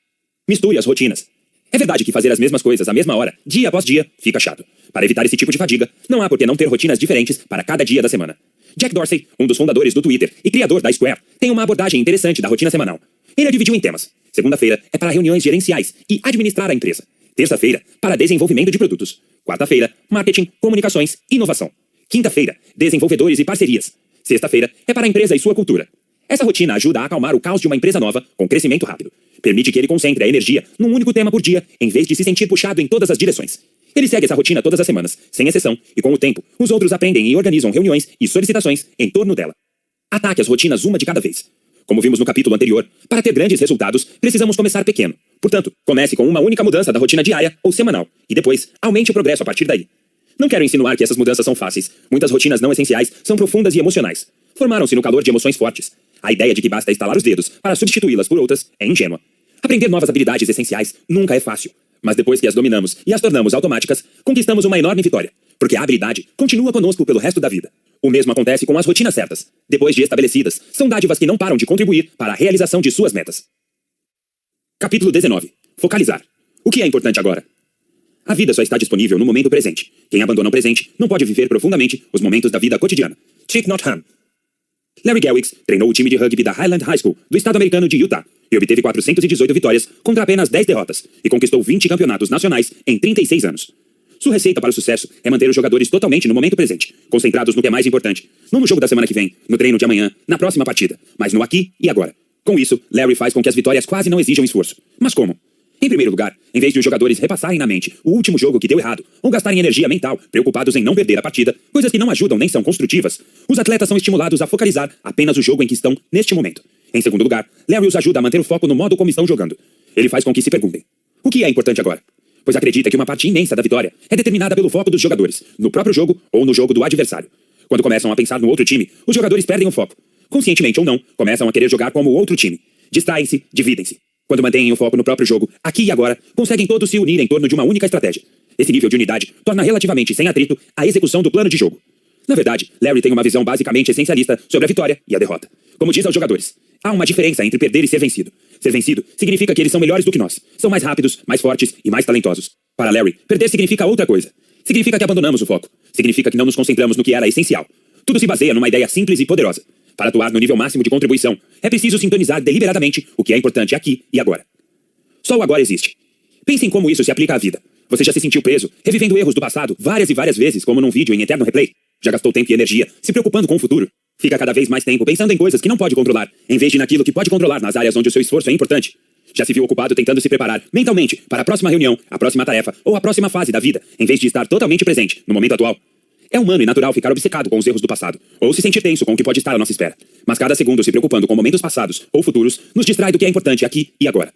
Misture as rotinas. É verdade que fazer as mesmas coisas à mesma hora, dia após dia, fica chato. Para evitar esse tipo de fadiga, não há por que não ter rotinas diferentes para cada dia da semana. Jack Dorsey, um dos fundadores do Twitter e criador da Square, tem uma abordagem interessante da rotina semanal. Ele a dividiu em temas. Segunda-feira é para reuniões gerenciais e administrar a empresa. Terça-feira, para desenvolvimento de produtos. Quarta-feira, marketing, comunicações, inovação. Quinta-feira, desenvolvedores e parcerias. Sexta-feira é para a empresa e sua cultura. Essa rotina ajuda a acalmar o caos de uma empresa nova com crescimento rápido. Permite que ele concentre a energia num único tema por dia, em vez de se sentir puxado em todas as direções. Ele segue essa rotina todas as semanas, sem exceção, e com o tempo, os outros aprendem e organizam reuniões e solicitações em torno dela. Ataque as rotinas uma de cada vez. Como vimos no capítulo anterior, para ter grandes resultados, precisamos começar pequeno. Portanto, comece com uma única mudança da rotina diária ou semanal, e depois, aumente o progresso a partir daí. Não quero insinuar que essas mudanças são fáceis. Muitas rotinas não essenciais são profundas e emocionais. Formaram-se no calor de emoções fortes. A ideia de que basta estalar os dedos para substituí-las por outras é ingênua. Aprender novas habilidades essenciais nunca é fácil. Mas depois que as dominamos e as tornamos automáticas, conquistamos uma enorme vitória. Porque a habilidade continua conosco pelo resto da vida. O mesmo acontece com as rotinas certas. Depois de estabelecidas, são dádivas que não param de contribuir para a realização de suas metas. Capítulo 19. Focalizar. O que é importante agora? A vida só está disponível no momento presente. Quem abandona o presente não pode viver profundamente os momentos da vida cotidiana. Thich Nhat Hanh. Larry Gewicks treinou o time de rugby da Highland High School, do estado americano de Utah, e obteve 418 vitórias contra apenas 10 derrotas, e conquistou 20 campeonatos nacionais em 36 anos. Sua receita para o sucesso é manter os jogadores totalmente no momento presente, concentrados no que é mais importante, não no jogo da semana que vem, no treino de amanhã, na próxima partida, mas no aqui e agora. Com isso, Larry faz com que as vitórias quase não exijam esforço. Mas como? Em primeiro lugar, em vez de os jogadores repassarem na mente o último jogo que deu errado, ou gastarem energia mental, preocupados em não perder a partida, coisas que não ajudam nem são construtivas, os atletas são estimulados a focalizar apenas o jogo em que estão neste momento. Em segundo lugar, Larry os ajuda a manter o foco no modo como estão jogando. Ele faz com que se perguntem: o que é importante agora? Pois acredita que uma parte imensa da vitória é determinada pelo foco dos jogadores, no próprio jogo ou no jogo do adversário. Quando começam a pensar no outro time, os jogadores perdem o foco. Conscientemente ou não, começam a querer jogar como o outro time. Distraem-se, dividem-se. Quando mantêm o foco no próprio jogo, aqui e agora, conseguem todos se unir em torno de uma única estratégia. Esse nível de unidade torna relativamente sem atrito a execução do plano de jogo. Na verdade, Larry tem uma visão basicamente essencialista sobre a vitória e a derrota. Como diz aos jogadores, há uma diferença entre perder e ser vencido. Ser vencido significa que eles são melhores do que nós. São mais rápidos, mais fortes e mais talentosos. Para Larry, perder significa outra coisa. Significa que abandonamos o foco. Significa que não nos concentramos no que era essencial. Tudo se baseia numa ideia simples e poderosa. Para atuar no nível máximo de contribuição, é preciso sintonizar deliberadamente o que é importante aqui e agora. Só o agora existe. Pense em como isso se aplica à vida. Você já se sentiu preso, revivendo erros do passado várias e várias vezes, como num vídeo em eterno replay? Já gastou tempo e energia se preocupando com o futuro? Fica cada vez mais tempo pensando em coisas que não pode controlar, em vez de naquilo que pode controlar nas áreas onde o seu esforço é importante? Já se viu ocupado tentando se preparar mentalmente para a próxima reunião, a próxima tarefa ou a próxima fase da vida, em vez de estar totalmente presente no momento atual? É humano e natural ficar obcecado com os erros do passado, ou se sentir tenso com o que pode estar à nossa espera. Mas cada segundo se preocupando com momentos passados ou futuros nos distrai do que é importante aqui e agora.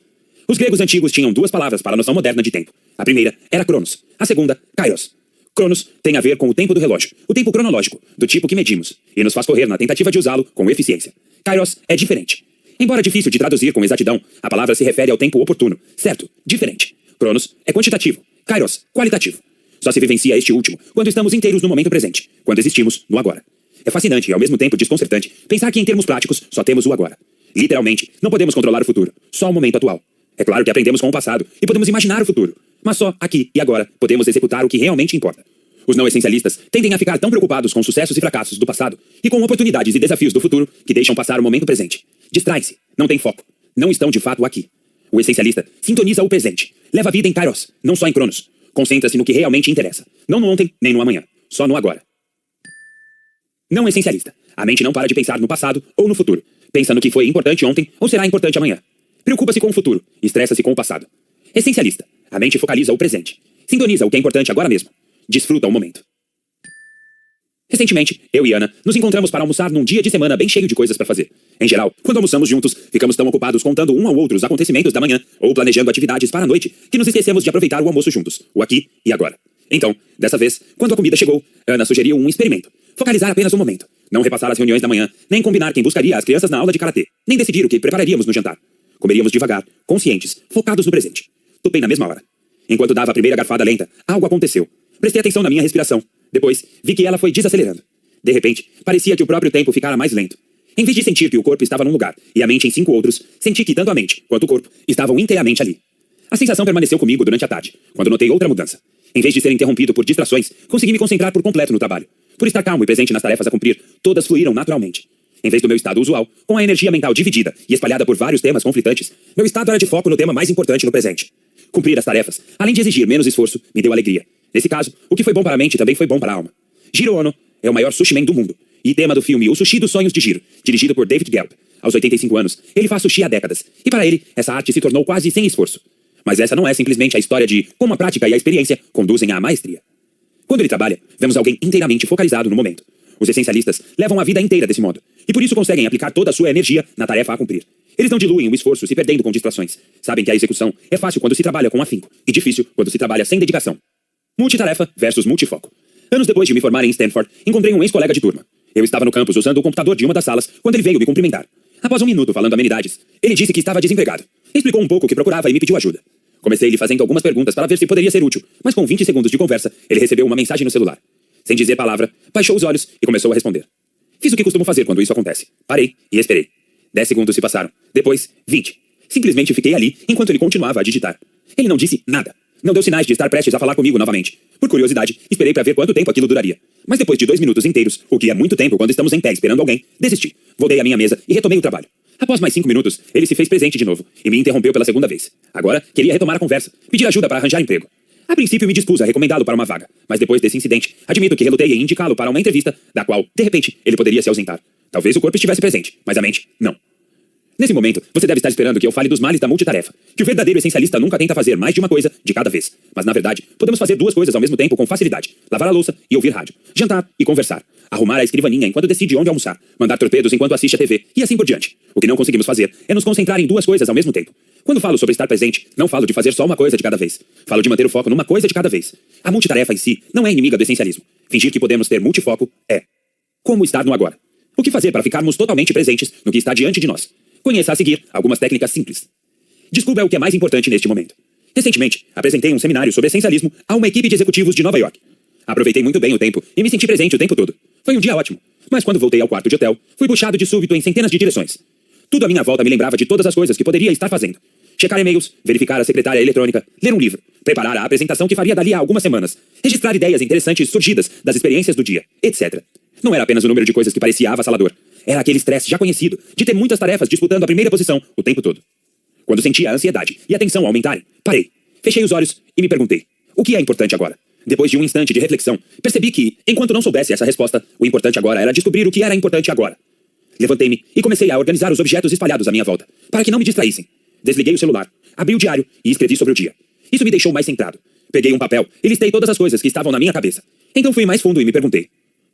Os gregos antigos tinham duas palavras para a noção moderna de tempo. A primeira era Cronos, a segunda, Kairos. Cronos tem a ver com o tempo do relógio, o tempo cronológico, do tipo que medimos, e nos faz correr na tentativa de usá-lo com eficiência. Kairos é diferente. Embora difícil de traduzir com exatidão, a palavra se refere ao tempo oportuno, certo, diferente. Cronos é quantitativo, Kairos, qualitativo. Só se vivencia este último quando estamos inteiros no momento presente, quando existimos no agora. É fascinante e ao mesmo tempo desconcertante pensar que em termos práticos só temos o agora. Literalmente, não podemos controlar o futuro, só o momento atual. É claro que aprendemos com o passado e podemos imaginar o futuro, mas só aqui e agora podemos executar o que realmente importa. Os não essencialistas tendem a ficar tão preocupados com sucessos e fracassos do passado e com oportunidades e desafios do futuro que deixam passar o momento presente. Distraem-se, não têm foco, não estão de fato aqui. O essencialista sintoniza o presente, leva a vida em Kairos, não só em Cronos. Concentra-se no que realmente interessa, não no ontem nem no amanhã, só no agora. Não essencialista. A mente não para de pensar no passado ou no futuro. Pensa no que foi importante ontem ou será importante amanhã. Preocupa-se com o futuro, estressa-se com o passado. Essencialista. A mente focaliza o presente. Sintoniza o que é importante agora mesmo. Desfruta o momento. Recentemente, eu e Ana nos encontramos para almoçar num dia de semana bem cheio de coisas para fazer. Em geral, quando almoçamos juntos, ficamos tão ocupados contando um ao outro os acontecimentos da manhã ou planejando atividades para a noite que nos esquecemos de aproveitar o almoço juntos, o aqui e agora. Então, dessa vez, quando a comida chegou, Ana sugeriu um experimento. Focalizar apenas um momento. Não repassar as reuniões da manhã, nem combinar quem buscaria as crianças na aula de karatê, nem decidir o que prepararíamos no jantar. Comeríamos devagar, conscientes, focados no presente. Topei na mesma hora. Enquanto dava a primeira garfada lenta, algo aconteceu. Prestei atenção na minha respiração. Depois, vi que ela foi desacelerando. De repente, parecia que o próprio tempo ficara mais lento. Em vez de sentir que o corpo estava num lugar e a mente em 5 outros, senti que tanto a mente quanto o corpo estavam inteiramente ali. A sensação permaneceu comigo durante a tarde, quando notei outra mudança. Em vez de ser interrompido por distrações, consegui me concentrar por completo no trabalho. Por estar calmo e presente nas tarefas a cumprir, todas fluíram naturalmente. Em vez do meu estado usual, com a energia mental dividida e espalhada por vários temas conflitantes, meu estado era de foco no tema mais importante no presente. Cumprir as tarefas, além de exigir menos esforço, me deu alegria. Nesse caso, o que foi bom para a mente também foi bom para a alma. Jiro Ono é o maior sushi man do mundo e tema do filme O Sushi dos Sonhos de Jiro, dirigido por David Gelb. Aos 85 anos, ele faz sushi há décadas, e para ele, essa arte se tornou quase sem esforço. Mas essa não é simplesmente a história de como a prática e a experiência conduzem à maestria. Quando ele trabalha, vemos alguém inteiramente focalizado no momento. Os essencialistas levam a vida inteira desse modo, e por isso conseguem aplicar toda a sua energia na tarefa a cumprir. Eles não diluem o esforço se perdendo com distrações. Sabem que a execução é fácil quando se trabalha com afinco, e difícil quando se trabalha sem dedicação. Multitarefa versus multifoco. Anos depois de me formar em Stanford, encontrei um ex-colega de turma. Eu estava no campus usando o computador de uma das salas quando ele veio me cumprimentar. Após um minuto falando amenidades, ele disse que estava desempregado. Explicou um pouco o que procurava e me pediu ajuda. Comecei lhe fazendo algumas perguntas para ver se poderia ser útil, mas com 20 segundos de conversa, ele recebeu uma mensagem no celular. Sem dizer palavra, baixou os olhos e começou a responder. Fiz o que costumo fazer quando isso acontece. Parei e esperei. 10 segundos se passaram. Depois, 20. Simplesmente fiquei ali enquanto ele continuava a digitar. Ele não disse nada. Não deu sinais de estar prestes a falar comigo novamente. Por curiosidade, esperei para ver quanto tempo aquilo duraria. Mas depois de 2 minutos inteiros, o que é muito tempo quando estamos em pé esperando alguém, desisti. Voltei à minha mesa e retomei o trabalho. Após mais 5 minutos, ele se fez presente de novo e me interrompeu pela segunda vez. Agora, queria retomar a conversa, pedir ajuda para arranjar emprego. A princípio, me dispus a recomendá-lo para uma vaga, mas depois desse incidente, admito que relutei em indicá-lo para uma entrevista, da qual, de repente, ele poderia se ausentar. Talvez o corpo estivesse presente, mas a mente, não. Nesse momento, você deve estar esperando que eu fale dos males da multitarefa, que o verdadeiro essencialista nunca tenta fazer mais de uma coisa de cada vez. Mas, na verdade, podemos fazer 2 coisas ao mesmo tempo com facilidade. Lavar a louça e ouvir rádio. Jantar e conversar. Arrumar a escrivaninha enquanto decide onde almoçar. Mandar torpedos enquanto assiste a TV. E assim por diante. O que não conseguimos fazer é nos concentrar em 2 coisas ao mesmo tempo. Quando falo sobre estar presente, não falo de fazer só uma coisa de cada vez. Falo de manter o foco numa coisa de cada vez. A multitarefa em si não é inimiga do essencialismo. Fingir que podemos ter multifoco é. Como estar no agora? O que fazer para ficarmos totalmente presentes no que está diante de nós? Conheça a seguir algumas técnicas simples. Descubra o que é mais importante neste momento. Recentemente, apresentei um seminário sobre essencialismo a uma equipe de executivos de Nova York. Aproveitei muito bem o tempo e me senti presente o tempo todo. Foi um dia ótimo, mas quando voltei ao quarto de hotel, fui puxado de súbito em centenas de direções. Tudo à minha volta me lembrava de todas as coisas que poderia estar fazendo. Checar e-mails, verificar a secretária eletrônica, ler um livro, preparar a apresentação que faria dali a algumas semanas, registrar ideias interessantes surgidas das experiências do dia, etc. Não era apenas o número de coisas que parecia avassalador. Era aquele estresse já conhecido de ter muitas tarefas disputando a primeira posição o tempo todo. Quando senti a ansiedade e a tensão aumentarem, parei, fechei os olhos e me perguntei: o que é importante agora? Depois de um instante de reflexão, percebi que, enquanto não soubesse essa resposta, o importante agora era descobrir o que era importante agora. Levantei-me e comecei a organizar os objetos espalhados à minha volta, para que não me distraíssem. Desliguei o celular, abri o diário e escrevi sobre o dia. Isso me deixou mais centrado. Peguei um papel e listei todas as coisas que estavam na minha cabeça. Então fui mais fundo e me perguntei: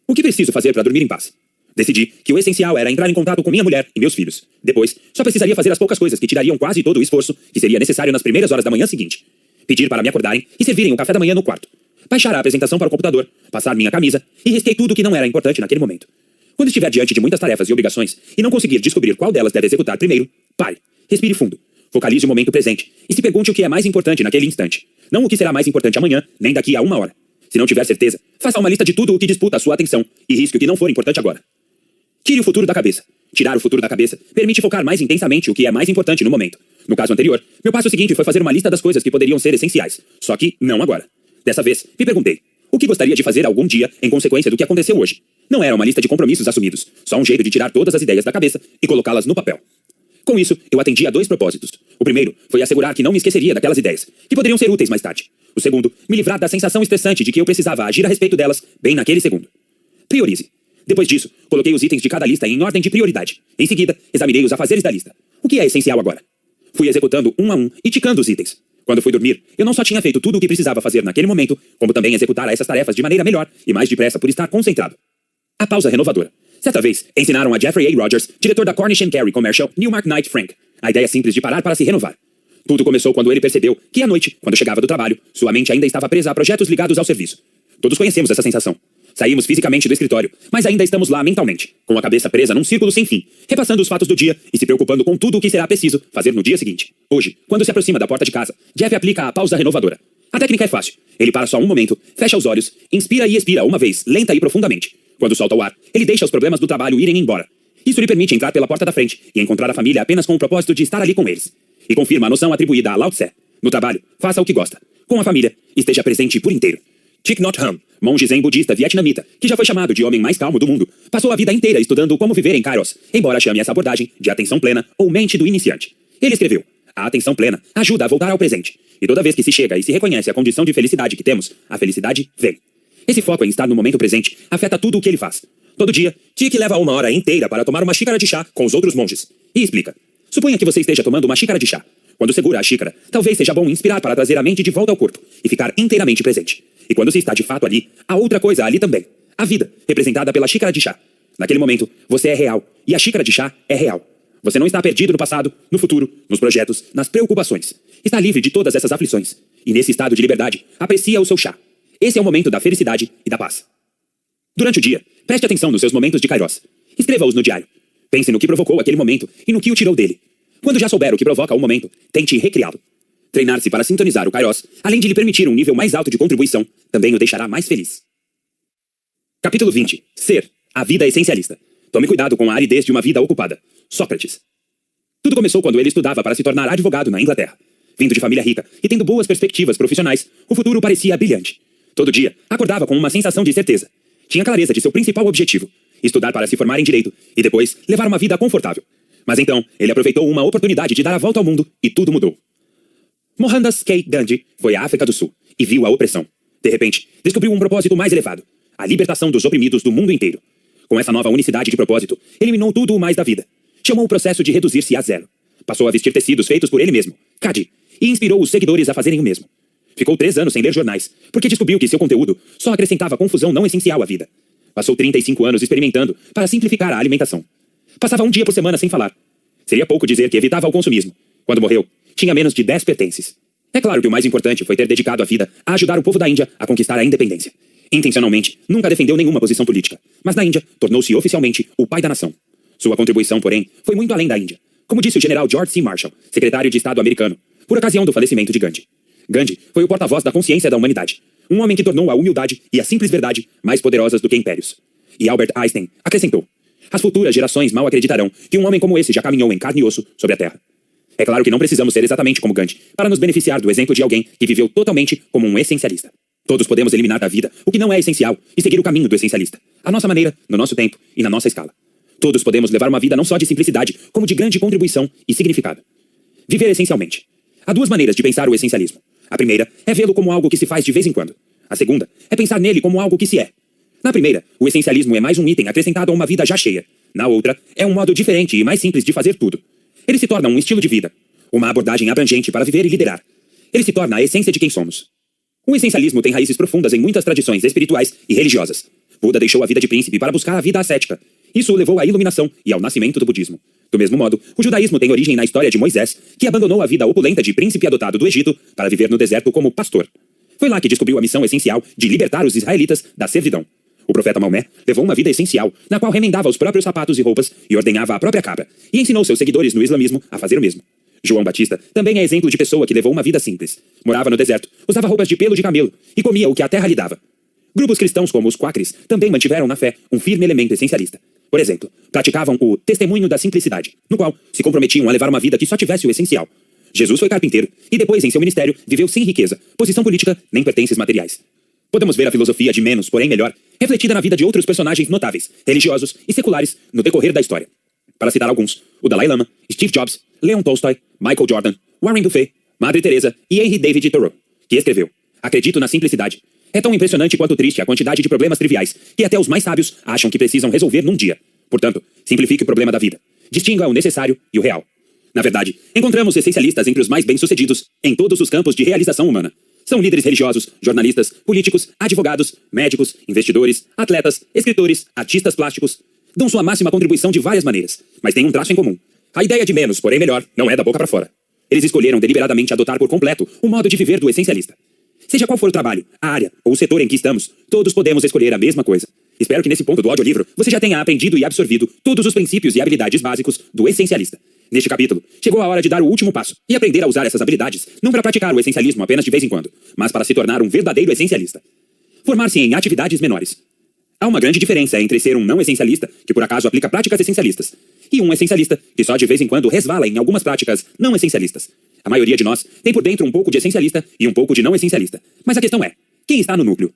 o que preciso fazer para dormir em paz? Decidi que o essencial era entrar em contato com minha mulher e meus filhos. Depois, só precisaria fazer as poucas coisas que tirariam quase todo o esforço que seria necessário nas primeiras horas da manhã seguinte. Pedir para me acordarem e servirem o café da manhã no quarto. Baixar a apresentação para o computador, passar minha camisa e risquei tudo que não era importante naquele momento. Quando estiver diante de muitas tarefas e obrigações e não conseguir descobrir qual delas deve executar primeiro, pare, respire fundo, focalize o momento presente e se pergunte o que é mais importante naquele instante. Não o que será mais importante amanhã, nem daqui a 1 hora. Se não tiver certeza, faça uma lista de tudo o que disputa a sua atenção e risque o que não for importante agora. Tire o futuro da cabeça. Tirar o futuro da cabeça permite focar mais intensamente o que é mais importante no momento. No caso anterior, meu passo seguinte foi fazer uma lista das coisas que poderiam ser essenciais, só que não agora. Dessa vez, me perguntei: o que gostaria de fazer algum dia em consequência do que aconteceu hoje? Não era uma lista de compromissos assumidos, só um jeito de tirar todas as ideias da cabeça e colocá-las no papel. Com isso, eu atendi a 2 propósitos. O primeiro foi assegurar que não me esqueceria daquelas ideias, que poderiam ser úteis mais tarde. O segundo, me livrar da sensação estressante de que eu precisava agir a respeito delas bem naquele segundo. Priorize. Depois disso, coloquei os itens de cada lista em ordem de prioridade. Em seguida, examinei os afazeres da lista. O que é essencial agora? Fui executando um a um e ticando os itens. Quando fui dormir, eu não só tinha feito tudo o que precisava fazer naquele momento, como também executara essas tarefas de maneira melhor e mais depressa por estar concentrado. A pausa renovadora. Certa vez, ensinaram a Jeffrey A. Rogers, diretor da Cornish & Carey Commercial, Newmark Knight Frank, a ideia simples de parar para se renovar. Tudo começou quando ele percebeu que à noite, quando chegava do trabalho, sua mente ainda estava presa a projetos ligados ao serviço. Todos conhecemos essa sensação. Saímos fisicamente do escritório, mas ainda estamos lá mentalmente, com a cabeça presa num círculo sem fim, repassando os fatos do dia e se preocupando com tudo o que será preciso fazer no dia seguinte. Hoje, quando se aproxima da porta de casa, Jeff aplica a pausa renovadora. A técnica é fácil. Ele para só um momento, fecha os olhos, inspira e expira uma vez, lenta e profundamente. Quando solta o ar, ele deixa os problemas do trabalho irem embora. Isso lhe permite entrar pela porta da frente e encontrar a família apenas com o propósito de estar ali com eles. E confirma a noção atribuída a Lao Tse. No trabalho, faça o que gosta. Com a família, esteja presente por inteiro. Thich Nhat Hanh, monge zen budista vietnamita, que já foi chamado de homem mais calmo do mundo, passou a vida inteira estudando como viver em Kairos, embora chame essa abordagem de atenção plena ou mente do iniciante. Ele escreveu: a atenção plena ajuda a voltar ao presente, e toda vez que se chega e se reconhece a condição de felicidade que temos, a felicidade vem. Esse foco em estar no momento presente afeta tudo o que ele faz. Todo dia, Tiki leva 1 hora inteira para tomar uma xícara de chá com os outros monges. E explica: suponha que você esteja tomando uma xícara de chá. Quando segura a xícara, talvez seja bom inspirar para trazer a mente de volta ao corpo e ficar inteiramente presente. E quando se está de fato ali, há outra coisa ali também: a vida, representada pela xícara de chá. Naquele momento, você é real, e a xícara de chá é real. Você não está perdido no passado, no futuro, nos projetos, nas preocupações. Está livre de todas essas aflições. E nesse estado de liberdade, aprecia o seu chá. Esse é o momento da felicidade e da paz. Durante o dia, preste atenção nos seus momentos de Kairos. Escreva-os no diário. Pense no que provocou aquele momento e no que o tirou dele. Quando já souber o que provoca o momento, tente recriá-lo. Treinar-se para sintonizar o Kairos, além de lhe permitir um nível mais alto de contribuição, também o deixará mais feliz. Capítulo 20. Ser. A vida essencialista. Tome cuidado com a aridez de uma vida ocupada. Sócrates. Tudo começou quando ele estudava para se tornar advogado na Inglaterra. Vindo de família rica e tendo boas perspectivas profissionais, o futuro parecia brilhante. Todo dia, acordava com uma sensação de certeza. Tinha clareza de seu principal objetivo: estudar para se formar em direito e depois levar uma vida confortável. Mas então, ele aproveitou uma oportunidade de dar a volta ao mundo e tudo mudou. Mohandas K. Gandhi foi à África do Sul e viu a opressão. De repente, descobriu um propósito mais elevado: a libertação dos oprimidos do mundo inteiro. Com essa nova unicidade de propósito, eliminou tudo o mais da vida. Chamou o processo de reduzir-se a zero. Passou a vestir tecidos feitos por ele mesmo, Khadi, e inspirou os seguidores a fazerem o mesmo. Ficou 3 anos sem ler jornais, porque descobriu que seu conteúdo só acrescentava confusão não essencial à vida. Passou 35 anos experimentando para simplificar a alimentação. Passava 1 dia por semana sem falar. Seria pouco dizer que evitava o consumismo. Quando morreu, tinha menos de 10 pertences. É claro que o mais importante foi ter dedicado a vida a ajudar o povo da Índia a conquistar a independência. Intencionalmente, nunca defendeu nenhuma posição política, mas na Índia tornou-se oficialmente o pai da nação. Sua contribuição, porém, foi muito além da Índia. Como disse o general George C. Marshall, secretário de Estado americano, por ocasião do falecimento de Gandhi. Gandhi foi o porta-voz da consciência da humanidade, um homem que tornou a humildade e a simples verdade mais poderosas do que impérios. E Albert Einstein acrescentou: as futuras gerações mal acreditarão que um homem como esse já caminhou em carne e osso sobre a Terra. É claro que não precisamos ser exatamente como Gandhi para nos beneficiar do exemplo de alguém que viveu totalmente como um essencialista. Todos podemos eliminar da vida o que não é essencial e seguir o caminho do essencialista, à nossa maneira, no nosso tempo e na nossa escala. Todos podemos levar uma vida não só de simplicidade, como de grande contribuição e significado. Viver essencialmente. Há 2 maneiras de pensar o essencialismo. A primeira é vê-lo como algo que se faz de vez em quando. A segunda é pensar nele como algo que se é. Na primeira, o essencialismo é mais um item acrescentado a uma vida já cheia. Na outra, é um modo diferente e mais simples de fazer tudo. Ele se torna um estilo de vida, uma abordagem abrangente para viver e liderar. Ele se torna a essência de quem somos. O essencialismo tem raízes profundas em muitas tradições espirituais e religiosas. Buda deixou a vida de príncipe para buscar a vida ascética. Isso o levou à iluminação e ao nascimento do budismo. Do mesmo modo, o judaísmo tem origem na história de Moisés, que abandonou a vida opulenta de príncipe adotado do Egito para viver no deserto como pastor. Foi lá que descobriu a missão essencial de libertar os israelitas da servidão. O profeta Maomé levou uma vida essencial, na qual remendava os próprios sapatos e roupas e ordenhava a própria cabra, e ensinou seus seguidores no islamismo a fazer o mesmo. João Batista também é exemplo de pessoa que levou uma vida simples. Morava no deserto, usava roupas de pelo de camelo e comia o que a terra lhe dava. Grupos cristãos como os Quakers também mantiveram na fé um firme elemento essencialista. Por exemplo, praticavam o testemunho da simplicidade, no qual se comprometiam a levar uma vida que só tivesse o essencial. Jesus foi carpinteiro e depois, em seu ministério, viveu sem riqueza, posição política nem pertences materiais. Podemos ver a filosofia de menos, porém melhor, refletida na vida de outros personagens notáveis, religiosos e seculares no decorrer da história. Para citar alguns, o Dalai Lama, Steve Jobs, Leon Tolstói, Michael Jordan, Warren Buffett, Madre Teresa e Henry David Thoreau, que escreveu: acredito na simplicidade. É tão impressionante quanto triste a quantidade de problemas triviais que até os mais sábios acham que precisam resolver num dia. Portanto, simplifique o problema da vida. Distinga o necessário e o real. Na verdade, encontramos essencialistas entre os mais bem-sucedidos em todos os campos de realização humana. São líderes religiosos, jornalistas, políticos, advogados, médicos, investidores, atletas, escritores, artistas plásticos. Dão sua máxima contribuição de várias maneiras, mas têm um traço em comum. A ideia de menos, porém melhor, não é da boca para fora. Eles escolheram deliberadamente adotar por completo o modo de viver do essencialista. Seja qual for o trabalho, a área ou o setor em que estamos, todos podemos escolher a mesma coisa. Espero que nesse ponto do audiolivro você já tenha aprendido e absorvido todos os princípios e habilidades básicos do essencialista. Neste capítulo, chegou a hora de dar o último passo e aprender a usar essas habilidades não para praticar o essencialismo apenas de vez em quando, mas para se tornar um verdadeiro essencialista. Formar-se em atividades menores. Há uma grande diferença entre ser um não essencialista, que por acaso aplica práticas essencialistas, e um essencialista que só de vez em quando resvala em algumas práticas não essencialistas. A maioria de nós tem por dentro um pouco de essencialista e um pouco de não essencialista. Mas a questão é, quem está no núcleo?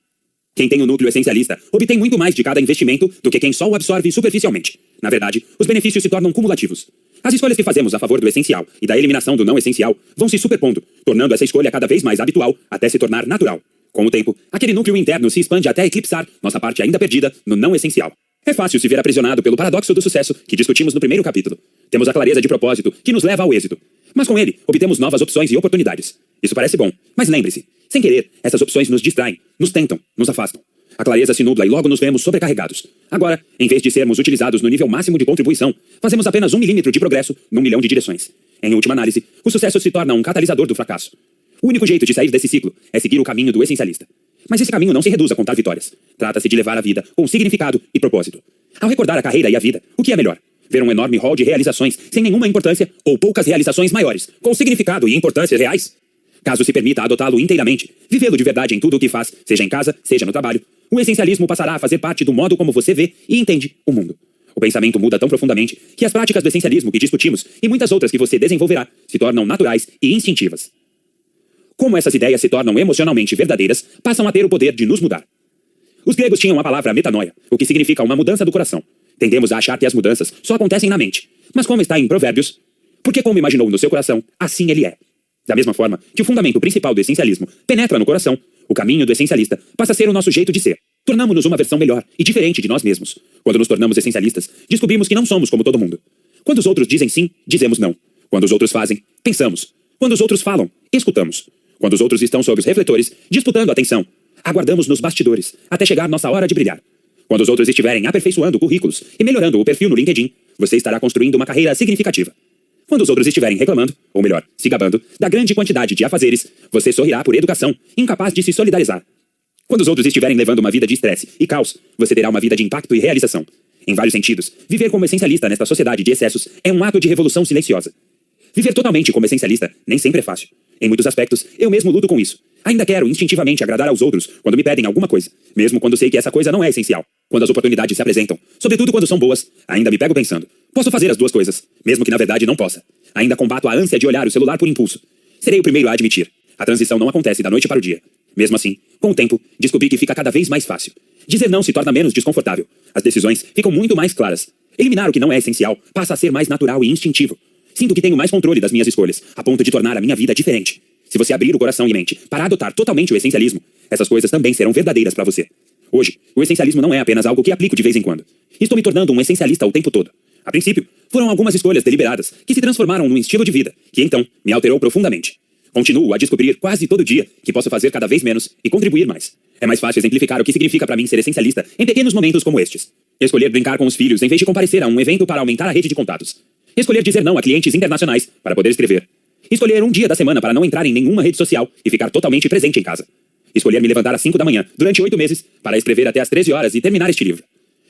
Quem tem o núcleo essencialista obtém muito mais de cada investimento do que quem só o absorve superficialmente. Na verdade, os benefícios se tornam cumulativos. As escolhas que fazemos a favor do essencial e da eliminação do não essencial vão se superpondo, tornando essa escolha cada vez mais habitual até se tornar natural. Com o tempo, aquele núcleo interno se expande até eclipsar nossa parte ainda perdida no não essencial. É fácil se ver aprisionado pelo paradoxo do sucesso que discutimos no primeiro capítulo. Temos a clareza de propósito que nos leva ao êxito. Mas com ele, obtemos novas opções e oportunidades. Isso parece bom, mas lembre-se, sem querer, essas opções nos distraem, nos tentam, nos afastam. A clareza se nubla e logo nos vemos sobrecarregados. Agora, em vez de sermos utilizados no nível máximo de contribuição, fazemos apenas 1 milímetro de progresso num milhão de direções. Em última análise, o sucesso se torna um catalisador do fracasso. O único jeito de sair desse ciclo é seguir o caminho do essencialista. Mas esse caminho não se reduz a contar vitórias. Trata-se de levar a vida com significado e propósito. Ao recordar a carreira e a vida, o que é melhor? Ver um enorme hall de realizações sem nenhuma importância ou poucas realizações maiores, com significado e importância reais? Caso se permita adotá-lo inteiramente, vivê-lo de verdade em tudo o que faz, seja em casa, seja no trabalho, o essencialismo passará a fazer parte do modo como você vê e entende o mundo. O pensamento muda tão profundamente que as práticas do essencialismo que discutimos e muitas outras que você desenvolverá se tornam naturais e instintivas. Como essas ideias se tornam emocionalmente verdadeiras, passam a ter o poder de nos mudar. Os gregos tinham a palavra metanoia, o que significa uma mudança do coração. Tendemos a achar que as mudanças só acontecem na mente. Mas como está em Provérbios, porque como imaginou no seu coração, assim ele é. Da mesma forma que o fundamento principal do essencialismo penetra no coração, o caminho do essencialista passa a ser o nosso jeito de ser. Tornamos-nos uma versão melhor e diferente de nós mesmos. Quando nos tornamos essencialistas, descobrimos que não somos como todo mundo. Quando os outros dizem sim, dizemos não. Quando os outros fazem, pensamos. Quando os outros falam, escutamos. Quando os outros estão sob os refletores, disputando a atenção, aguardamos nos bastidores, até chegar nossa hora de brilhar. Quando os outros estiverem aperfeiçoando currículos e melhorando o perfil no LinkedIn, você estará construindo uma carreira significativa. Quando os outros estiverem reclamando, ou melhor, se gabando, da grande quantidade de afazeres, você sorrirá por educação, incapaz de se solidarizar. Quando os outros estiverem levando uma vida de estresse e caos, você terá uma vida de impacto e realização. Em vários sentidos, viver como essencialista nesta sociedade de excessos é um ato de revolução silenciosa. Viver totalmente como essencialista nem sempre é fácil. Em muitos aspectos, eu mesmo luto com isso. Ainda quero instintivamente agradar aos outros quando me pedem alguma coisa, mesmo quando sei que essa coisa não é essencial. Quando as oportunidades se apresentam, sobretudo quando são boas, ainda me pego pensando, posso fazer as duas coisas, mesmo que na verdade não possa. Ainda combato a ânsia de olhar o celular por impulso. Serei o primeiro a admitir. A transição não acontece da noite para o dia. Mesmo assim, com o tempo, descobri que fica cada vez mais fácil. Dizer não se torna menos desconfortável. As decisões ficam muito mais claras. Eliminar o que não é essencial passa a ser mais natural e instintivo. Sinto que tenho mais controle das minhas escolhas, a ponto de tornar a minha vida diferente. Se você abrir o coração e mente para adotar totalmente o essencialismo, essas coisas também serão verdadeiras para você. Hoje, o essencialismo não é apenas algo que aplico de vez em quando. Estou me tornando um essencialista o tempo todo. A princípio, foram algumas escolhas deliberadas que se transformaram num estilo de vida, que então me alterou profundamente. Continuo a descobrir quase todo dia que posso fazer cada vez menos e contribuir mais. É mais fácil exemplificar o que significa para mim ser essencialista em pequenos momentos como estes. Escolher brincar com os filhos em vez de comparecer a um evento para aumentar a rede de contatos. Escolher dizer não a clientes internacionais para poder escrever. Escolher um dia da semana para não entrar em nenhuma rede social e ficar totalmente presente em casa. Escolher me levantar às 5 da manhã, durante 8 meses, para escrever até às 13 horas e terminar este livro.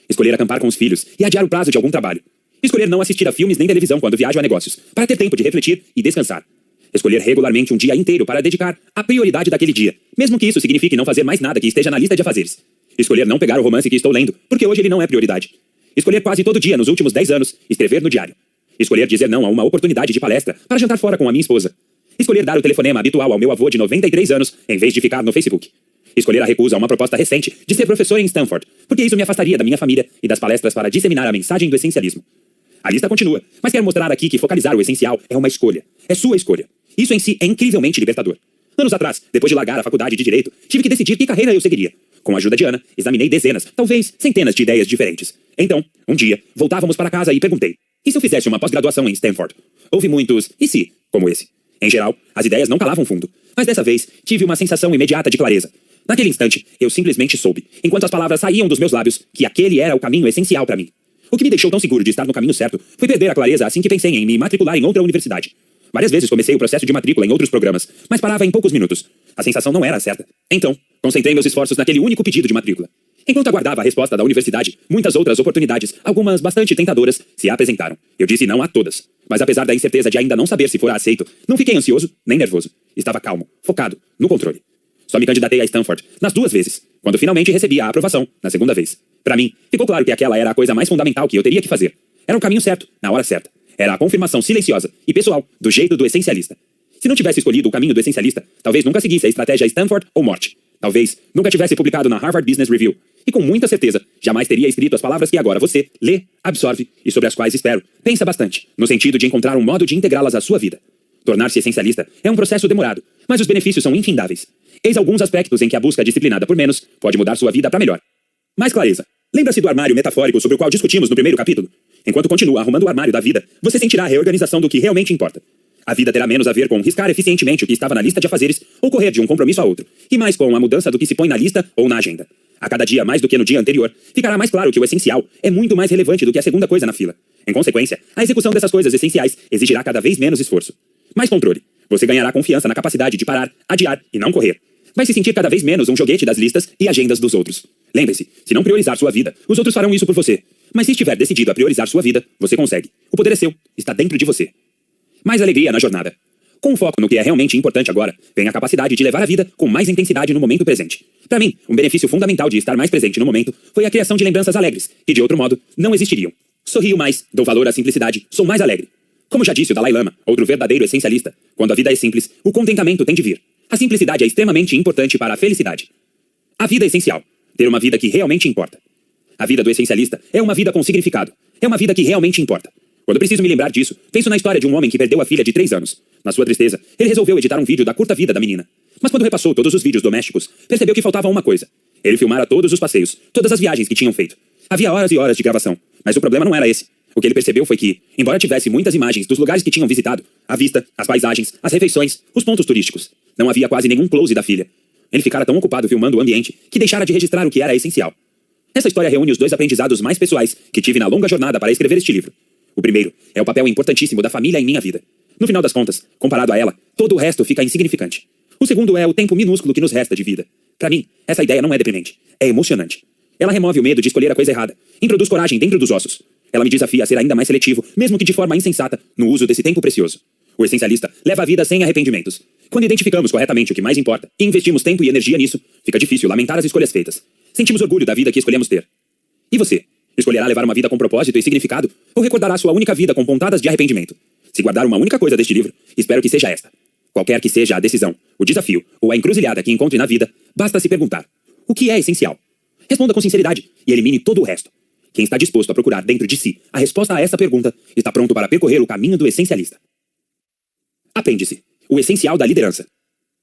Escolher acampar com os filhos e adiar o prazo de algum trabalho. Escolher não assistir a filmes nem televisão quando viajo a negócios, para ter tempo de refletir e descansar. Escolher regularmente um dia inteiro para dedicar à prioridade daquele dia, mesmo que isso signifique não fazer mais nada que esteja na lista de afazeres. Escolher não pegar o romance que estou lendo, porque hoje ele não é prioridade. Escolher quase todo dia nos últimos 10 anos, escrever no diário. Escolher dizer não a uma oportunidade de palestra para jantar fora com a minha esposa. Escolher dar o telefonema habitual ao meu avô de 93 anos, em vez de ficar no Facebook. Escolher a recusa a uma proposta recente de ser professor em Stanford, porque isso me afastaria da minha família e das palestras para disseminar a mensagem do essencialismo. A lista continua, mas quero mostrar aqui que focalizar o essencial é uma escolha. É sua escolha. Isso em si é incrivelmente libertador. Anos atrás, depois de largar a faculdade de Direito, tive que decidir que carreira eu seguiria. Com a ajuda de Ana, examinei dezenas, talvez centenas de ideias diferentes. Então, um dia, voltávamos para casa e perguntei: e se eu fizesse uma pós-graduação em Stanford? Houve muitos "e se?" como esse. Em geral, as ideias não calavam fundo. Mas dessa vez, tive uma sensação imediata de clareza. Naquele instante, eu simplesmente soube, enquanto as palavras saíam dos meus lábios, que aquele era o caminho essencial para mim. O que me deixou tão seguro de estar no caminho certo foi perder a clareza assim que pensei em me matricular em outra universidade. Várias vezes comecei o processo de matrícula em outros programas, mas parava em poucos minutos. A sensação não era certa. Então, concentrei meus esforços naquele único pedido de matrícula. Enquanto aguardava a resposta da universidade, muitas outras oportunidades, algumas bastante tentadoras, se apresentaram. Eu disse não a todas. Mas apesar da incerteza de ainda não saber se fora aceito, não fiquei ansioso nem nervoso. Estava calmo, focado, no controle. Só me candidatei a Stanford nas 2 vezes, quando finalmente recebi a aprovação, na segunda vez. Para mim, ficou claro que aquela era a coisa mais fundamental que eu teria que fazer. Era o caminho certo, na hora certa. Era a confirmação silenciosa e pessoal do jeito do essencialista. Se não tivesse escolhido o caminho do essencialista, talvez nunca seguisse a estratégia Stanford ou morte. Talvez nunca tivesse publicado na Harvard Business Review. E com muita certeza, jamais teria escrito as palavras que agora você lê, absorve e sobre as quais, espero, pensa bastante, no sentido de encontrar um modo de integrá-las à sua vida. Tornar-se essencialista é um processo demorado, mas os benefícios são infindáveis. Eis alguns aspectos em que a busca disciplinada por menos pode mudar sua vida para melhor. Mais clareza. Lembra-se do armário metafórico sobre o qual discutimos no primeiro capítulo? Enquanto continua arrumando o armário da vida, você sentirá a reorganização do que realmente importa. A vida terá menos a ver com riscar eficientemente o que estava na lista de afazeres ou correr de um compromisso a outro, e mais com a mudança do que se põe na lista ou na agenda. A cada dia, mais do que no dia anterior, ficará mais claro que o essencial é muito mais relevante do que a segunda coisa na fila. Em consequência, a execução dessas coisas essenciais exigirá cada vez menos esforço. Mais controle. Você ganhará confiança na capacidade de parar, adiar e não correr. Vai se sentir cada vez menos um joguete das listas e agendas dos outros. Lembre-se, se não priorizar sua vida, os outros farão isso por você. Mas se estiver decidido a priorizar sua vida, você consegue. O poder é seu, está dentro de você. Mais alegria na jornada. Com o foco no que é realmente importante agora, vem a capacidade de levar a vida com mais intensidade no momento presente. Para mim, um benefício fundamental de estar mais presente no momento foi a criação de lembranças alegres, que de outro modo não existiriam. Sorrio mais, dou valor à simplicidade, sou mais alegre. Como já disse o Dalai Lama, outro verdadeiro essencialista, quando a vida é simples, o contentamento tem de vir. A simplicidade é extremamente importante para a felicidade. A vida é essencial. Ter uma vida que realmente importa. A vida do essencialista é uma vida com significado. É uma vida que realmente importa. Quando preciso me lembrar disso, penso na história de um homem que perdeu a filha de 3 anos. Na sua tristeza, ele resolveu editar um vídeo da curta vida da menina. Mas quando repassou todos os vídeos domésticos, percebeu que faltava uma coisa. Ele filmara todos os passeios, todas as viagens que tinham feito. Havia horas e horas de gravação, mas o problema não era esse. O que ele percebeu foi que, embora tivesse muitas imagens dos lugares que tinham visitado, a vista, as paisagens, as refeições, os pontos turísticos, não havia quase nenhum close da filha. Ele ficara tão ocupado filmando o ambiente que deixara de registrar o que era essencial. Essa história reúne os 2 aprendizados mais pessoais que tive na longa jornada para escrever este livro. O primeiro é o papel importantíssimo da família em minha vida. No final das contas, comparado a ela, todo o resto fica insignificante. O segundo é o tempo minúsculo que nos resta de vida. Para mim, essa ideia não é deprimente, é emocionante. Ela remove o medo de escolher a coisa errada, introduz coragem dentro dos ossos. Ela me desafia a ser ainda mais seletivo, mesmo que de forma insensata, no uso desse tempo precioso. O essencialista leva a vida sem arrependimentos. Quando identificamos corretamente o que mais importa e investimos tempo e energia nisso, fica difícil lamentar as escolhas feitas. Sentimos orgulho da vida que escolhemos ter. E você? Escolherá levar uma vida com propósito e significado ou recordará sua única vida com pontadas de arrependimento? Se guardar uma única coisa deste livro, espero que seja esta. Qualquer que seja a decisão, o desafio ou a encruzilhada que encontre na vida, basta se perguntar: o que é essencial? Responda com sinceridade e elimine todo o resto. Quem está disposto a procurar dentro de si a resposta a essa pergunta está pronto para percorrer o caminho do essencialista. Apêndice: o essencial da liderança.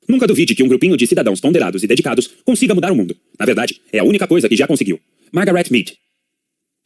Nunca duvide que um grupinho de cidadãos ponderados e dedicados consiga mudar o mundo. Na verdade, é a única coisa que já conseguiu. Margaret Mead.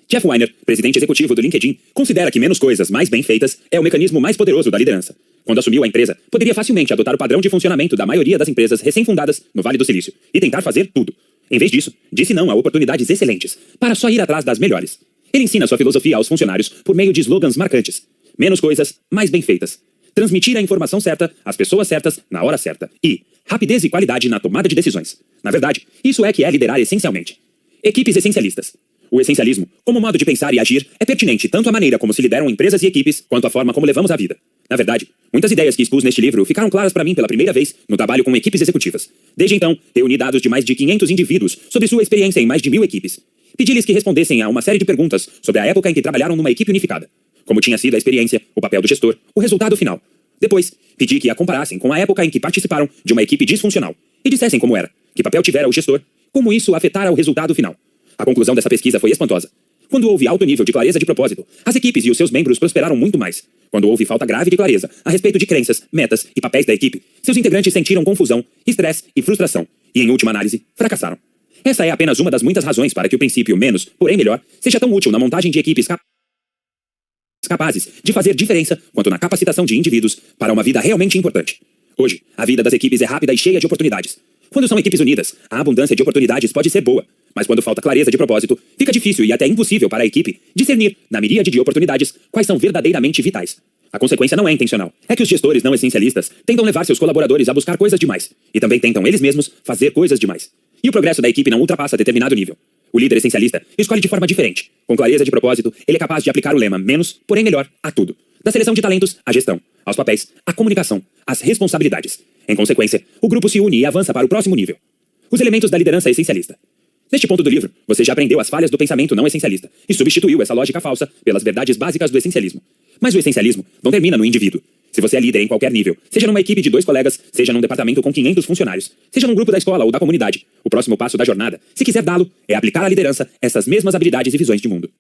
Jeff Weiner, presidente executivo do LinkedIn, considera que menos coisas mais bem feitas é o mecanismo mais poderoso da liderança. Quando assumiu a empresa, poderia facilmente adotar o padrão de funcionamento da maioria das empresas recém-fundadas no Vale do Silício e tentar fazer tudo. Em vez disso, disse não a oportunidades excelentes, para só ir atrás das melhores. Ele ensina sua filosofia aos funcionários por meio de slogans marcantes. Menos coisas, mais bem feitas. Transmitir a informação certa, às pessoas certas, na hora certa. E rapidez e qualidade na tomada de decisões. Na verdade, isso é que é liderar essencialmente. Equipes essencialistas. O essencialismo, como modo de pensar e agir, é pertinente tanto à maneira como se lideram empresas e equipes, quanto à forma como levamos a vida. Na verdade, muitas ideias que expus neste livro ficaram claras para mim pela primeira vez no trabalho com equipes executivas. Desde então, reuni dados de mais de 500 indivíduos sobre sua experiência em mais de 1000 equipes. Pedi-lhes que respondessem a uma série de perguntas sobre a época em que trabalharam numa equipe unificada. Como tinha sido a experiência, o papel do gestor, o resultado final. Depois, pedi que a comparassem com a época em que participaram de uma equipe disfuncional e dissessem como era, que papel tivera o gestor, como isso afetara o resultado final. A conclusão dessa pesquisa foi espantosa. Quando houve alto nível de clareza de propósito, as equipes e os seus membros prosperaram muito mais. Quando houve falta grave de clareza a respeito de crenças, metas e papéis da equipe, seus integrantes sentiram confusão, estresse e frustração, e em última análise, fracassaram. Essa é apenas uma das muitas razões para que o princípio menos, porém melhor, seja tão útil na montagem de equipes capazes de fazer diferença quanto na capacitação de indivíduos para uma vida realmente importante. Hoje, a vida das equipes é rápida e cheia de oportunidades. Quando são equipes unidas, a abundância de oportunidades pode ser boa, mas quando falta clareza de propósito, fica difícil e até impossível para a equipe discernir, na miríade de oportunidades, quais são verdadeiramente vitais. A consequência não é intencional. É que os gestores não essencialistas tentam levar seus colaboradores a buscar coisas demais, e também tentam eles mesmos fazer coisas demais. E o progresso da equipe não ultrapassa determinado nível. O líder essencialista escolhe de forma diferente. Com clareza de propósito, ele é capaz de aplicar o lema menos, porém melhor, a tudo. Da seleção de talentos, à gestão, aos papéis, à comunicação, às responsabilidades. Em consequência, o grupo se une e avança para o próximo nível. Os elementos da liderança essencialista. Neste ponto do livro, você já aprendeu as falhas do pensamento não essencialista e substituiu essa lógica falsa pelas verdades básicas do essencialismo. Mas o essencialismo não termina no indivíduo. Se você é líder em qualquer nível, seja numa equipe de 2 colegas, seja num departamento com 500 funcionários, seja num grupo da escola ou da comunidade, o próximo passo da jornada, se quiser dá-lo, é aplicar à liderança essas mesmas habilidades e visões de mundo.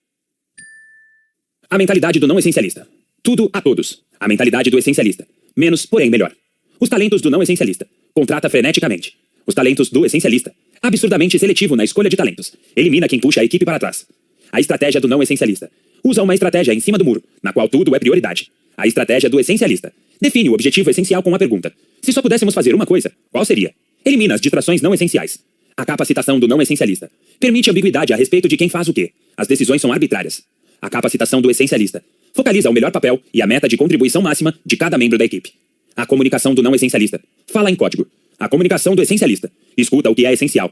A mentalidade do não essencialista. Tudo a todos. A mentalidade do essencialista. Menos, porém melhor. Os talentos do não essencialista. Contrata freneticamente. Os talentos do essencialista. Absurdamente seletivo na escolha de talentos. Elimina quem puxa a equipe para trás. A estratégia do não essencialista. Usa uma estratégia em cima do muro, na qual tudo é prioridade. A estratégia do essencialista. Define o objetivo essencial com uma pergunta. Se só pudéssemos fazer uma coisa, qual seria? Elimina as distrações não essenciais. A capacitação do não essencialista. Permite ambiguidade a respeito de quem faz o quê. As decisões são arbitrárias. A capacitação do essencialista. Focaliza o melhor papel e a meta de contribuição máxima de cada membro da equipe. A comunicação do não essencialista. Fala em código. A comunicação do essencialista. Escuta o que é essencial.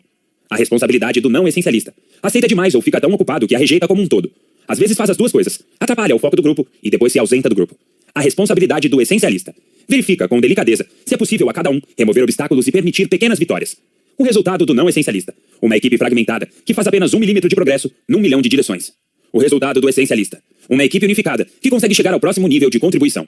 A responsabilidade do não essencialista. Aceita demais ou fica tão ocupado que a rejeita como um todo. Às vezes faz as duas coisas. Atrapalha o foco do grupo e depois se ausenta do grupo. A responsabilidade do essencialista. Verifica com delicadeza se é possível a cada um remover obstáculos e permitir pequenas vitórias. O resultado do não essencialista. Uma equipe fragmentada que faz apenas 1 milímetro de progresso num milhão de direções. O resultado do essencialista. Uma equipe unificada que consegue chegar ao próximo nível de contribuição.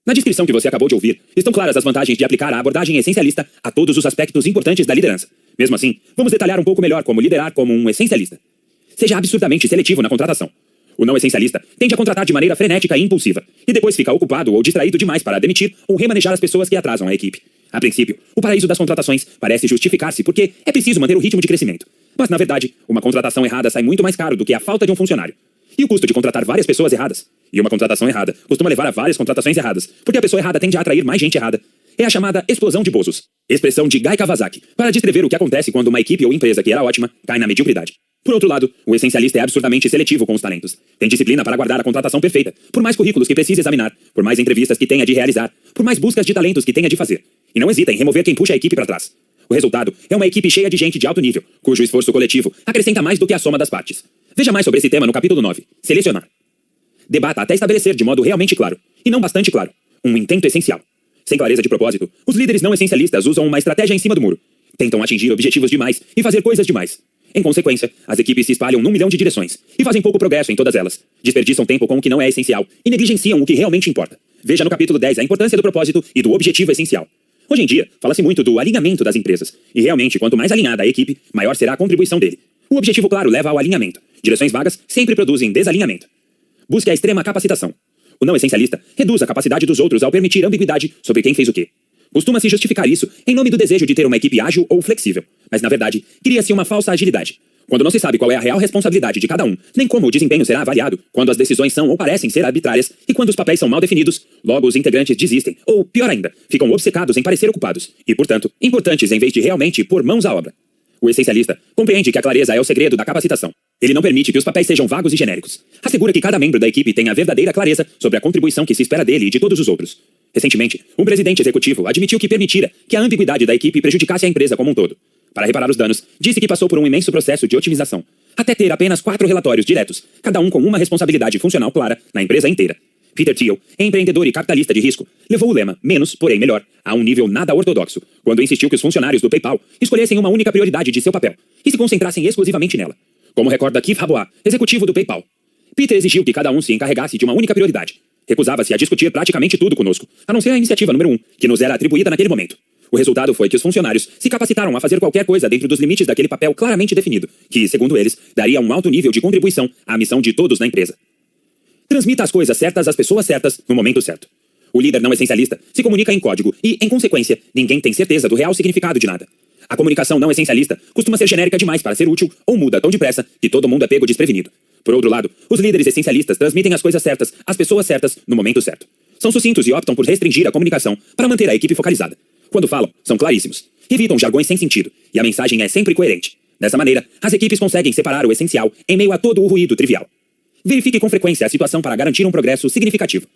Na descrição que você acabou de ouvir, estão claras as vantagens de aplicar a abordagem essencialista a todos os aspectos importantes da liderança. Mesmo assim, vamos detalhar um pouco melhor como liderar como um essencialista. Seja absurdamente seletivo na contratação. O não essencialista tende a contratar de maneira frenética e impulsiva, e depois fica ocupado ou distraído demais para demitir ou remanejar as pessoas que atrasam a equipe. A princípio, o paraíso das contratações parece justificar-se porque é preciso manter o ritmo de crescimento. Mas, na verdade, uma contratação errada sai muito mais caro do que a falta de um funcionário. E o custo de contratar várias pessoas erradas? E uma contratação errada costuma levar a várias contratações erradas, porque a pessoa errada tende a atrair mais gente errada. É a chamada explosão de Bezos, expressão de Guy Kawasaki, para descrever o que acontece quando uma equipe ou empresa que era ótima cai na mediocridade. Por outro lado, o essencialista é absurdamente seletivo com os talentos. Tem disciplina para guardar a contratação perfeita, por mais currículos que precise examinar, por mais entrevistas que tenha de realizar, por mais buscas de talentos que tenha de fazer. E não hesita em remover quem puxa a equipe para trás. O resultado é uma equipe cheia de gente de alto nível, cujo esforço coletivo acrescenta mais do que a soma das partes. Veja mais sobre esse tema no capítulo 9. Selecionar. Debata até estabelecer de modo realmente claro, e não bastante claro, um intento essencial. Sem clareza de propósito, os líderes não essencialistas usam uma estratégia em cima do muro. Tentam atingir objetivos demais e fazer coisas demais. Em consequência, as equipes se espalham num milhão de direções e fazem pouco progresso em todas elas. Desperdiçam tempo com o que não é essencial e negligenciam o que realmente importa. Veja no capítulo 10 a importância do propósito e do objetivo essencial. Hoje em dia, fala-se muito do alinhamento das empresas. E realmente, quanto mais alinhada a equipe, maior será a contribuição dele. O objetivo claro leva ao alinhamento. Direções vagas sempre produzem desalinhamento. Busque a extrema capacitação. O não essencialista reduz a capacidade dos outros ao permitir ambiguidade sobre quem fez o quê. Costuma-se justificar isso em nome do desejo de ter uma equipe ágil ou flexível. Mas, na verdade, cria-se uma falsa agilidade. Quando não se sabe qual é a real responsabilidade de cada um, nem como o desempenho será avaliado, quando as decisões são ou parecem ser arbitrárias e quando os papéis são mal definidos, logo os integrantes desistem, ou, pior ainda, ficam obcecados em parecer ocupados e, portanto, importantes em vez de realmente pôr mãos à obra. O essencialista compreende que a clareza é o segredo da capacitação. Ele não permite que os papéis sejam vagos e genéricos. Assegura que cada membro da equipe tenha verdadeira clareza sobre a contribuição que se espera dele e de todos os outros. Recentemente, um presidente executivo admitiu que permitira que a ambiguidade da equipe prejudicasse a empresa como um todo. Para reparar os danos, disse que passou por um imenso processo de otimização, até ter apenas 4 relatórios diretos, cada um com uma responsabilidade funcional clara na empresa inteira. Peter Thiel, empreendedor e capitalista de risco, levou o lema menos, porém melhor, a um nível nada ortodoxo, quando insistiu que os funcionários do PayPal escolhessem uma única prioridade de seu papel e se concentrassem exclusivamente nela. Como recorda Keith Rabois, executivo do PayPal, Peter exigiu que cada um se encarregasse de uma única prioridade. Recusava-se a discutir praticamente tudo conosco, a não ser a iniciativa número 1, que nos era atribuída naquele momento. O resultado foi que os funcionários se capacitaram a fazer qualquer coisa dentro dos limites daquele papel claramente definido, que, segundo eles, daria um alto nível de contribuição à missão de todos na empresa. Transmita as coisas certas às pessoas certas no momento certo. O líder não essencialista se comunica em código e, em consequência, ninguém tem certeza do real significado de nada. A comunicação não essencialista costuma ser genérica demais para ser útil ou muda tão depressa que todo mundo é pego desprevenido. Por outro lado, os líderes essencialistas transmitem as coisas certas às pessoas certas no momento certo. São sucintos e optam por restringir a comunicação para manter a equipe focalizada. Quando falam, são claríssimos. Evitam jargões sem sentido e a mensagem é sempre coerente. Dessa maneira, as equipes conseguem separar o essencial em meio a todo o ruído trivial. Verifique com frequência a situação para garantir um progresso significativo.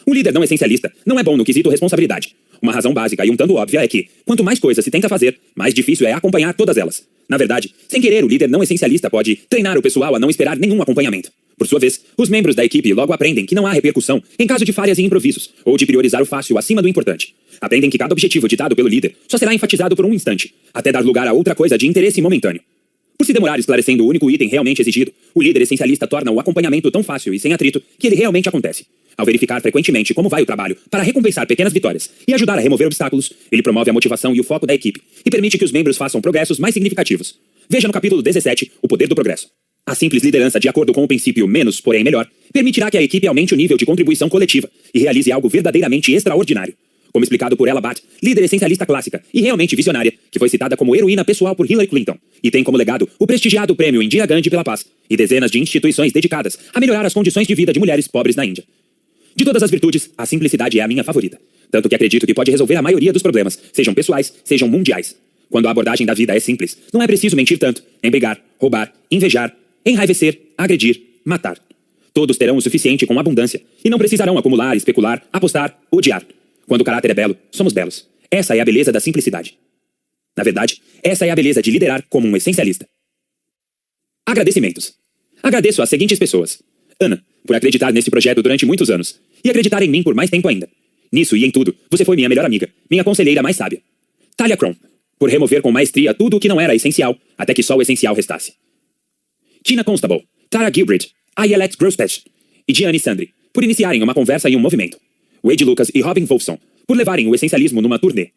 Um líder não essencialista não é bom no quesito responsabilidade. Uma razão básica e um tanto óbvia é que, quanto mais coisas se tenta fazer, mais difícil é acompanhar todas elas. Na verdade, sem querer, o líder não essencialista pode treinar o pessoal a não esperar nenhum acompanhamento. Por sua vez, os membros da equipe logo aprendem que não há repercussão em caso de falhas e improvisos, ou de priorizar o fácil acima do importante. Aprendem que cada objetivo ditado pelo líder só será enfatizado por um instante, até dar lugar a outra coisa de interesse momentâneo. Por se demorar esclarecendo o único item realmente exigido, o líder essencialista torna o acompanhamento tão fácil e sem atrito que ele realmente acontece. Ao verificar frequentemente como vai o trabalho para recompensar pequenas vitórias e ajudar a remover obstáculos, ele promove a motivação e o foco da equipe e permite que os membros façam progressos mais significativos. Veja no capítulo 17, O Poder do Progresso. A simples liderança, de acordo com o princípio menos, porém melhor, permitirá que a equipe aumente o nível de contribuição coletiva e realize algo verdadeiramente extraordinário. Como explicado por Ella Batt, líder essencialista clássica e realmente visionária, que foi citada como heroína pessoal por Hillary Clinton, e tem como legado o prestigiado Prêmio Indira Gandhi pela Paz, e dezenas de instituições dedicadas a melhorar as condições de vida de mulheres pobres na Índia. De todas as virtudes, a simplicidade é a minha favorita, tanto que acredito que pode resolver a maioria dos problemas, sejam pessoais, sejam mundiais. Quando a abordagem da vida é simples, não é preciso mentir tanto, em brigar, roubar, invejar, enraivecer, agredir, matar. Todos terão o suficiente com abundância, e não precisarão acumular, especular, apostar, odiar. Quando o caráter é belo, somos belos. Essa é a beleza da simplicidade. Na verdade, essa é a beleza de liderar como um essencialista. Agradecimentos. Agradeço às seguintes pessoas. Ana, por acreditar nesse projeto durante muitos anos, e acreditar em mim por mais tempo ainda. Nisso e em tudo, você foi minha melhor amiga, minha conselheira mais sábia. Talia Cron, por remover com maestria tudo o que não era essencial, até que só o essencial restasse. Tina Constable, Tara Gilbert, Ayelet Grosspech e Gianni Sandri, por iniciarem uma conversa e um movimento. Wade Lucas e Robin Wolfson, por levarem o essencialismo numa turnê.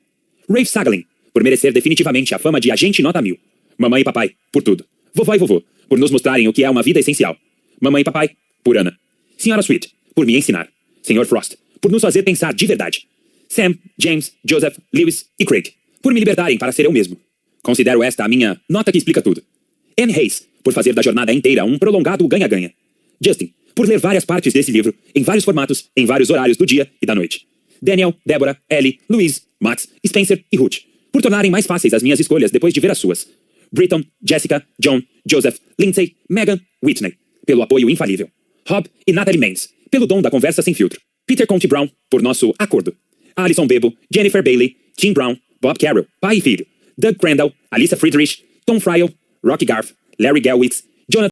Rafe Sagalin, por merecer definitivamente a fama de agente nota 1000. Mamãe e papai, por tudo. Vovó e vovô, por nos mostrarem o que é uma vida essencial. Mamãe e papai, por Ana. Senhora Sweet, por me ensinar. Senhor Frost, por nos fazer pensar de verdade. Sam, James, Joseph, Lewis e Craig, por me libertarem para ser eu mesmo. Considero esta a minha nota que explica tudo. Anne Hayes, por fazer da jornada inteira um prolongado ganha-ganha. Justin, por ler várias partes desse livro, em vários formatos, em vários horários do dia e da noite. Daniel, Débora, Ellie, Louise, Max, Spencer e Ruth, por tornarem mais fáceis as minhas escolhas depois de ver as suas. Britton, Jessica, John, Joseph, Lindsay, Megan, Whitney, pelo apoio infalível. Rob e Natalie Mendes, pelo dom da conversa sem filtro. Peter Conte Brown, por nosso acordo. Alison Bebo, Jennifer Bailey, Tim Brown, Bob Carroll, pai e filho. Doug Crandall, Alyssa Friedrich, Tom Friel, Rocky Garth, Larry Gelwitz,